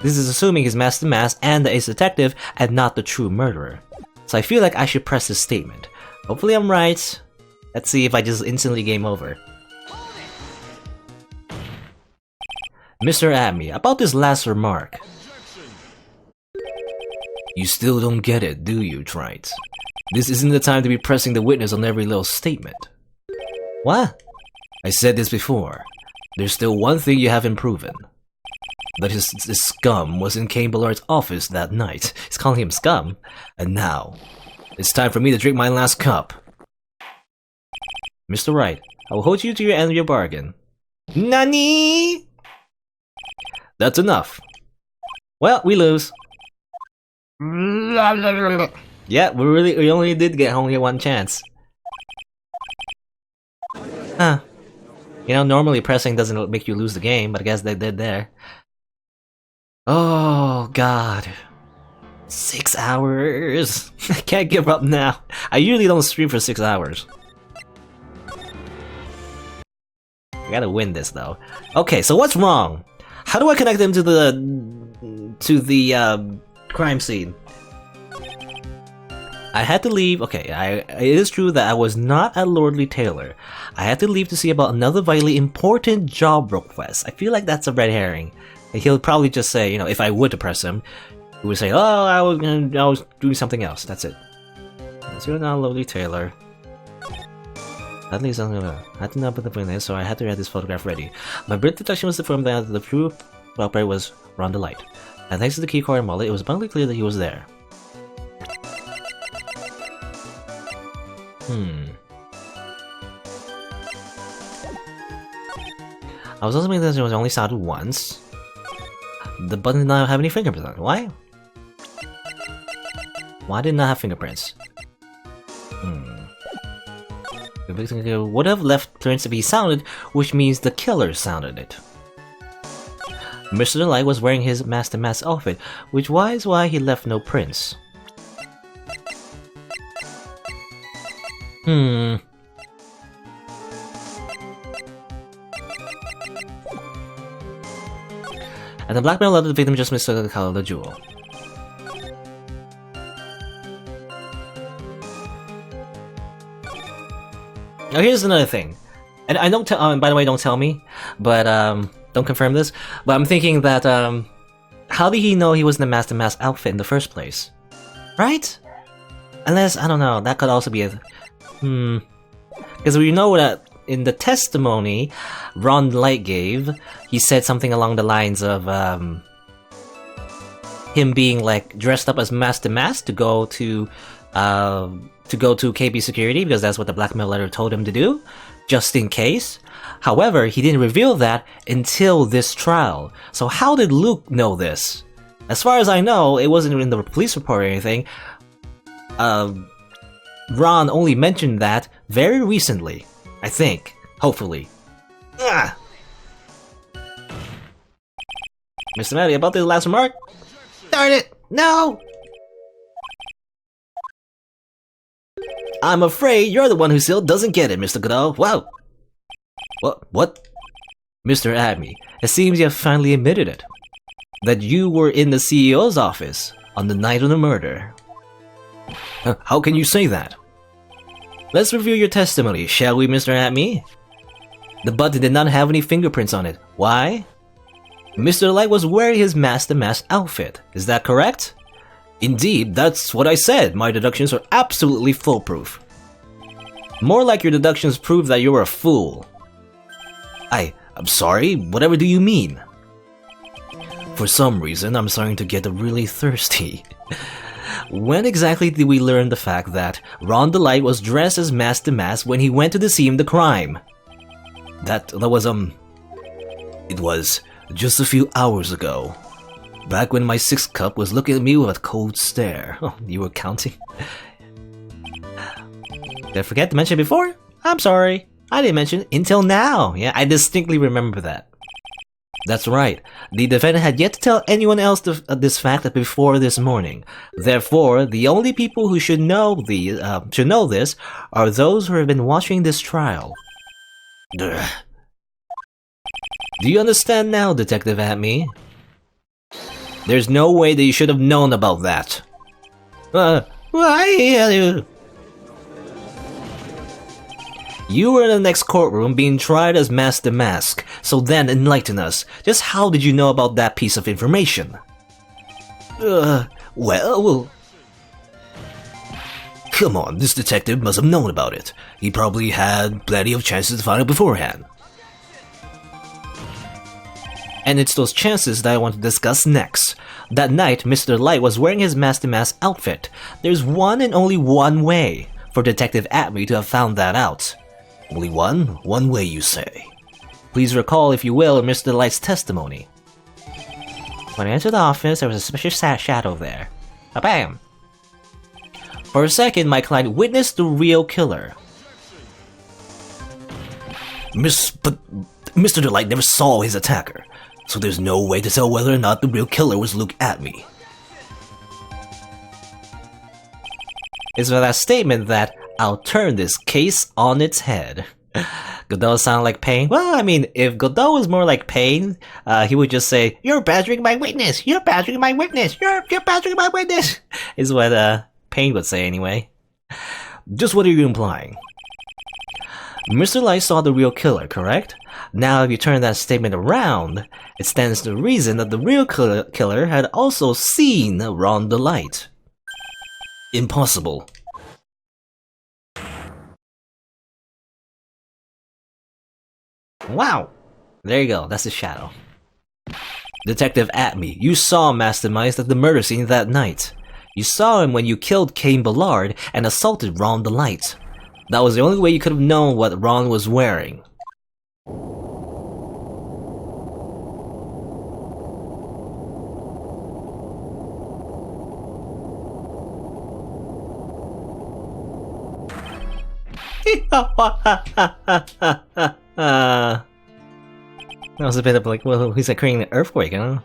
This is assuming he's Master Mask and the ace detective and not the true murderer. So I feel like I should press this statement. Hopefully I'm right. Let's see if I just instantly game over. Mr. Adme, about this last remark. You still don't get it, do you, Wright? This isn't the time to be pressing the witness on every little statement. What? I said this before. There's still one thing you haven't proven. That his scum was in Cain Ballard's office that night. He's calling him scum. And now, it's time for me to drink my last cup. Mr. Wright, I will hold you to your end of your bargain. NANI?! That's enough. Well, we lose. Yeah, we only did get only one chance. Huh. You know, normally pressing doesn't make you lose the game, but I guess they did there. Oh, God. 6 hours. I can't give up now. I usually don't stream for 6 hours. I gotta win this, though. Okay, so what's wrong? How do I connect them to the crime scene? I had to leave. Okay, it is true that I was not at Lordly Taylor. I had to leave to see about another vitally important job request. I feel like that's a red herring. He'll probably just say, you know, if I would to press him, he would say, "Oh, I was doing something else." That's it. So now Lordly Taylor. At least I'm gonna. I had to know about the this, so I had to have this photograph ready. My birth detection was confirmed that the true operator was Ron DeLight. And thanks to the keycard and wallet, it was abundantly clear that he was there. I was also making that it was only sounded once. The button did not have any fingerprints on it. Why? Why did it not have fingerprints? The victim would have left turns to be sounded, which means the killer sounded it. Mr. DeLight was wearing his Master Mask outfit, which is why he left no prints. And the blackmail let the victim just mistook the color of the jewel. Now here's another thing, and I don't tell. By the way, don't tell me, but don't confirm this. But I'm thinking that how did he know he was in the Master Mask outfit in the first place? Right? Unless I don't know. That could also be a because we know that in the testimony Ron DeLight gave, he said something along the lines of him being like dressed up as Master Mask to go to KB security because that's what the blackmail letter told him to do, just in case. However, he didn't reveal that until this trial. So how did Luke know this? As far as I know, it wasn't in the police report or anything. Ron only mentioned that very recently, I think. Hopefully. Mr. Matty, about the last remark? Darn it! No! I'm afraid you're the one who still doesn't get it, Mr. Godot. Wow! What? Mr. Adme, it seems you have finally admitted it. That you were in the CEO's office on the night of the murder. How can you say that? Let's review your testimony, shall we, Mr. Adme? The button did not have any fingerprints on it. Why? Mr. Light was wearing his Master Mask outfit. Is that correct? Indeed, that's what I said. My deductions are absolutely foolproof. More like your deductions prove that you're a fool. I'm sorry, whatever do you mean? For some reason, I'm starting to get really thirsty. When exactly did we learn the fact that Ron DeLight was dressed as Master Mask when he went to the scene of the crime? That was, it was just a few hours ago. Back when my sixth cup was looking at me with a cold stare. Oh, you were counting? Did I forget to mention it before? I'm sorry. I didn't mention it until now. Yeah, I distinctly remember that. That's right. The defendant had yet to tell anyone else this fact before this morning. Therefore, the only people who should know this are those who have been watching this trial. Ugh. Do you understand now, Detective Atme? There's no way that you should have known about that. Why? You were in the next courtroom being tried as Master Mask, so then enlighten us. Just how did you know about that piece of information? Well... Come on, this detective must have known about it. He probably had plenty of chances to find it beforehand. And it's those chances that I want to discuss next. That night, Mr. Light was wearing his Master Mask outfit. There's one and only one way for Detective Atme to have found that out. Only one way you say. Please recall, if you will, Mr. Light's testimony. When I entered the office, there was a suspicious shadow there. Bam! For a second, my client witnessed the real killer. But Mr. Delight never saw his attacker, so there's no way to tell whether or not the real killer was Luke Atme. It's for that statement that I'll turn this case on its head. Godot sound like Pain? Well, I mean, if Godot was more like Pain, he would just say, "You're badgering my witness! You're badgering my witness! You're badgering my witness!" Is what Pain would say anyway. Just what are you implying? Mr. Light saw the real killer, correct? Now if you turn that statement around, it stands to reason that the real killer had also seen Ron the Light. Impossible. Wow! There you go, that's the shadow. Detective Atme, you saw Mastermind at the murder scene that night. You saw him when you killed Cain Ballard and assaulted Ron the Light. That was the only way you could have known what Ron was wearing. That was a bit of like, well, he's like creating an earthquake, huh?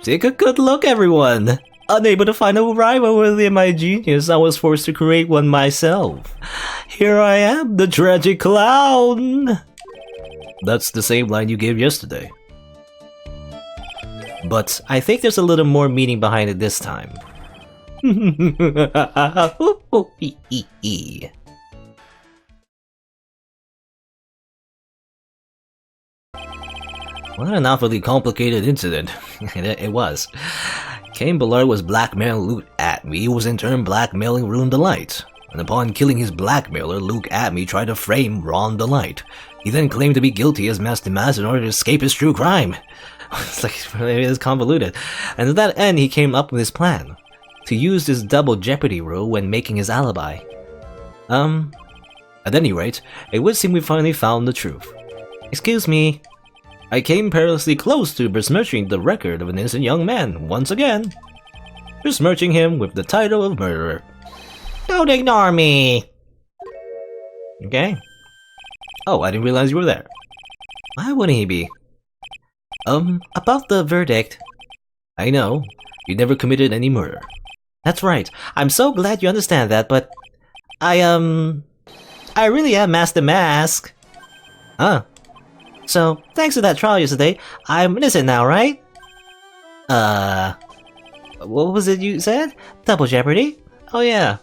Take a good look, everyone! Unable to find a rival worthy my genius, I was forced to create one myself. Here I am, the tragic clown! That's the same line you gave yesterday. But I think there's a little more meaning behind it this time. What an awfully complicated incident. It was. Cain Ballard was blackmailing Luke Atme, who was in turn blackmailing Ron the Light. And upon killing his blackmailer, Luke Atme tried to frame Ron the Light. He then claimed to be guilty as Master Mask in order to escape his true crime. It's like, it is convoluted. And to that end, he came up with his plan. To use this double jeopardy rule when making his alibi. At any rate, it would seem we finally found the truth. Excuse me. I came perilously close to besmirching the record of an innocent young man, once again. Besmirching him with the title of murderer. Don't ignore me! Okay. Oh, I didn't realize you were there. Why wouldn't he be? About the verdict. I know. You never committed any murder. That's right. I'm so glad you understand that, but... I really am Master Mask. Huh? So, thanks to that trial yesterday, I'm innocent now, right? What was it you said? Double jeopardy? Oh yeah.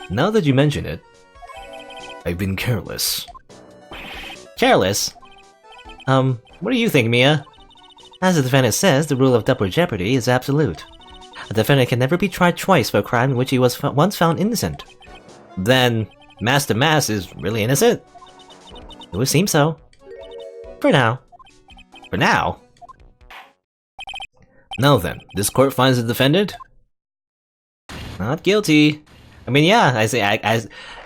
Now that you mention it, I've been careless. Careless? What do you think, Mia? As the defendant says, the rule of double jeopardy is absolute. A defendant can never be tried twice for a crime in which he was once found innocent. Then, Master Mask is really innocent? It would seem so. For now. For now? Now then, this court finds the defendant not guilty. I mean, yeah,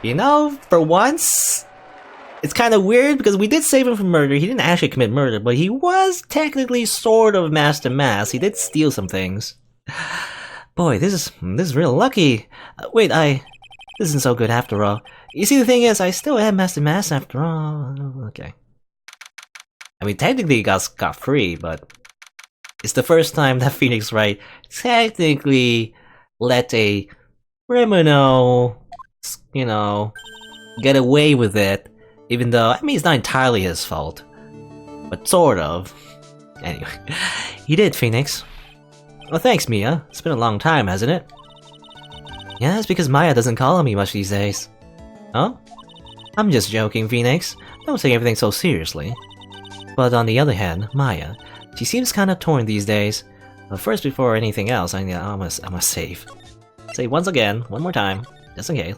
you know, for once, it's kind of weird because we did save him from murder. He didn't actually commit murder, but he was technically sort of Master Mask. He did steal some things. Boy, this is real lucky. Wait, this isn't so good after all. You see, the thing is, I still am Master Mask after all. Okay. I mean, technically he got free, but it's the first time that Phoenix Wright technically let a criminal, you know, get away with it, even though, I mean, it's not entirely his fault, but sort of. Anyway, he did, Phoenix. Well, thanks, Mia. It's been a long time, hasn't it? Yeah, it's because Maya doesn't call on me much these days. Huh? I'm just joking, Phoenix. Don't take everything so seriously. But on the other hand, Maya, she seems kind of torn these days. But first, before anything else, I must save. Say once again, one more time, just in case.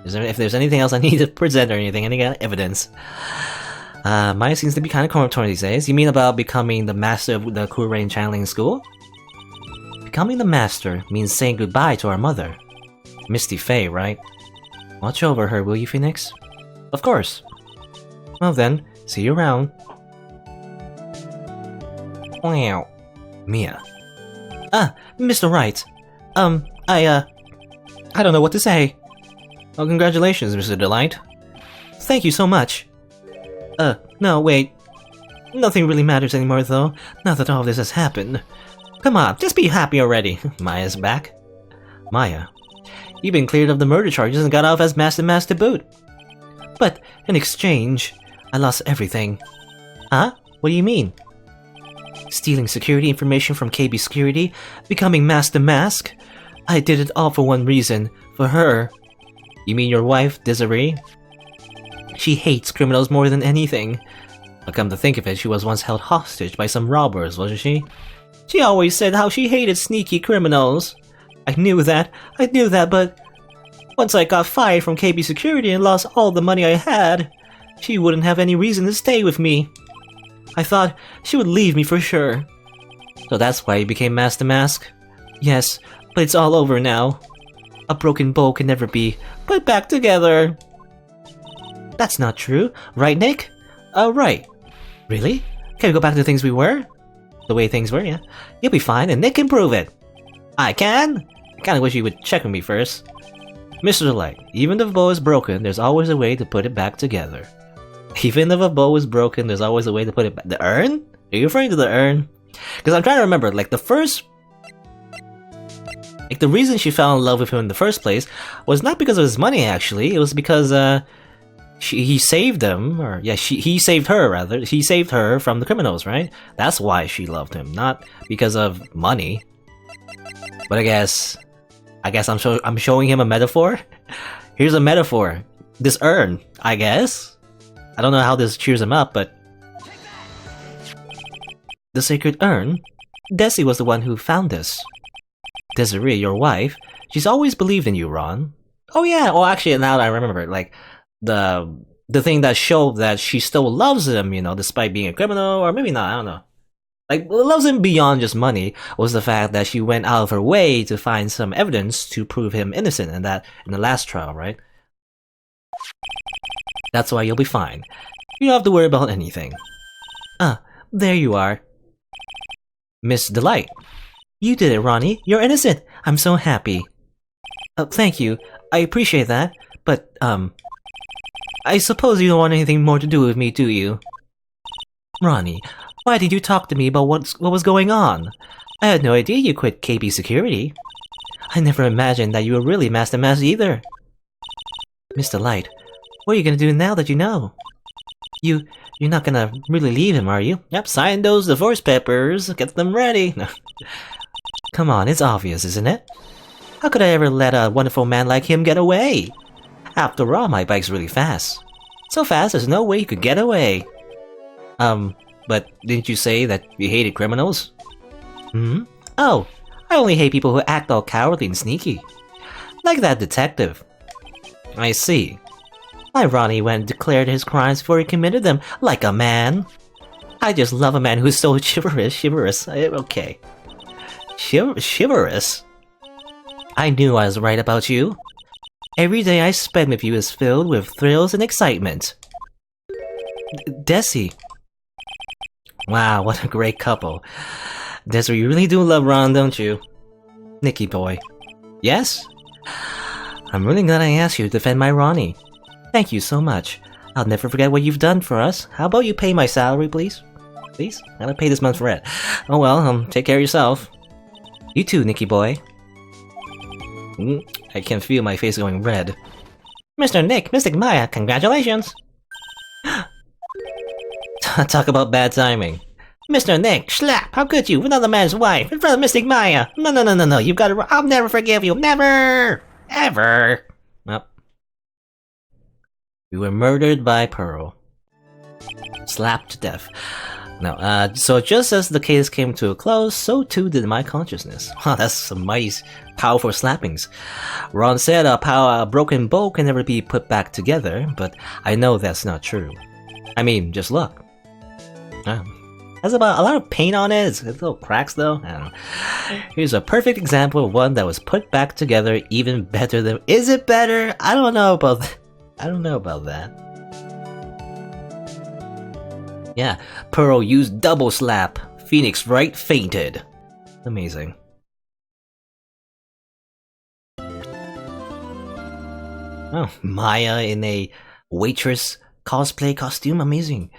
If there's anything else I need to present or anything, any evidence. Maya seems to be kind of torn these days. You mean about becoming the master of the Kurain channeling school? Becoming the master means saying goodbye to our mother. Misty Faye, right? Watch over her, will you, Phoenix? Of course. Well then, see you around. Wow. Mia. Ah, Mr. Wright. I don't know what to say. Well, congratulations, Mr. Delight. Thank you so much. No, wait. Nothing really matters anymore, though, now that all this has happened. Come on, just be happy already. Maya's back. Maya, you've been cleared of the murder charges and got off as Master to boot. But, in exchange, I lost everything. Huh? What do you mean? Stealing security information from KB Security, becoming Master Mask. I did it all for one reason, for her. You mean your wife, Desiree? She hates criminals more than anything. But come to think of it, she was once held hostage by some robbers, wasn't she? She always said how she hated sneaky criminals. I knew that, but once I got fired from KB Security and lost all the money I had, she wouldn't have any reason to stay with me. I thought she would leave me for sure. So that's why you became Master Mask? Yes, but it's all over now. A broken bow can never be put back together. That's not true, right, Nick? Right. Really? Can we go back to things we were? The way things were, yeah. You'll be fine, and Nick can prove it. I can? I kinda wish you would check with me first. Mr. Delight, even if a bow is broken, there's always a way to put it back together. Even if a bow is broken, there's always a way to put it back. The urn? Are you referring to the urn? Because I'm trying to remember, like, the first... Like, the reason she fell in love with him in the first place was not because of his money, actually. It was because, he saved him, or yeah, he saved her, rather. He saved her from the criminals, right? That's why she loved him, not because of money. But I guess I'm showing him a metaphor? Here's a metaphor. This urn, I guess? I don't know how this cheers him up, but... The sacred urn? Desi was the one who found this. Desiree, your wife, she's always believed in you, Ron. Oh yeah, well actually now that I remember, like, the thing that showed that she still loves him, you know, despite being a criminal, or maybe not, I don't know. Like, loves him beyond just money, was the fact that she went out of her way to find some evidence to prove him innocent, and that in the last trial, right? That's why you'll be fine. You don't have to worry about anything. Ah, there you are. Miss Delight. You did it, Ronnie. You're innocent. I'm so happy. Thank you. I appreciate that, but, I suppose you don't want anything more to do with me, do you? Ronnie, why did you talk to me about what was going on? I had no idea you quit KB Security. I never imagined that you were really Master Mask either. Mr. Light, what are you gonna do now that you know? You're not gonna really leave him, are you? Yep, sign those divorce papers. Get them ready. Come on, it's obvious, isn't it? How could I ever let a wonderful man like him get away? After all, my bike's really fast. So fast, there's no way you could get away. But didn't you say that you hated criminals? Hmm? Oh, I only hate people who act all cowardly and sneaky. Like that detective. I see. My Ronnie went and declared his crimes before he committed them, like a man. I just love a man who's so chivalrous. Okay. Chivalrous? I knew I was right about you. Every day I spend with you is filled with thrills and excitement. Desi. Wow, what a great couple. Desi, you really do love Ron, don't you? Nicky boy. Yes? I'm really glad I asked you to defend my Ronnie. Thank you so much. I'll never forget what you've done for us. How about you pay my salary, please? Please? I gotta pay this month for rent. Oh well, take care of yourself. You too, Nicky boy. I can feel my face going red. Mr. Nick, Mystic Maya, congratulations! Talk about bad timing. Mr. Nick, slap! How could you? Another man's wife, in front of Mystic Maya! No, you've got to- I'll never forgive you! Never! Ever! Well, We were murdered by Pearl. Slapped to death. No, so just as the case came to a close, so too did my consciousness. Wow, that's some mighty powerful slappings. Ron said a broken bowl can never be put back together, but I know that's not true. I mean, just look. Has about a lot of paint on it. It's little cracks though. I don't know. Here's a perfect example of one that was put back together even better than. Is it better? I don't know about that. Yeah, Pearl used double slap. Phoenix Wright fainted. Amazing. Oh, Maya in a waitress cosplay costume. Amazing.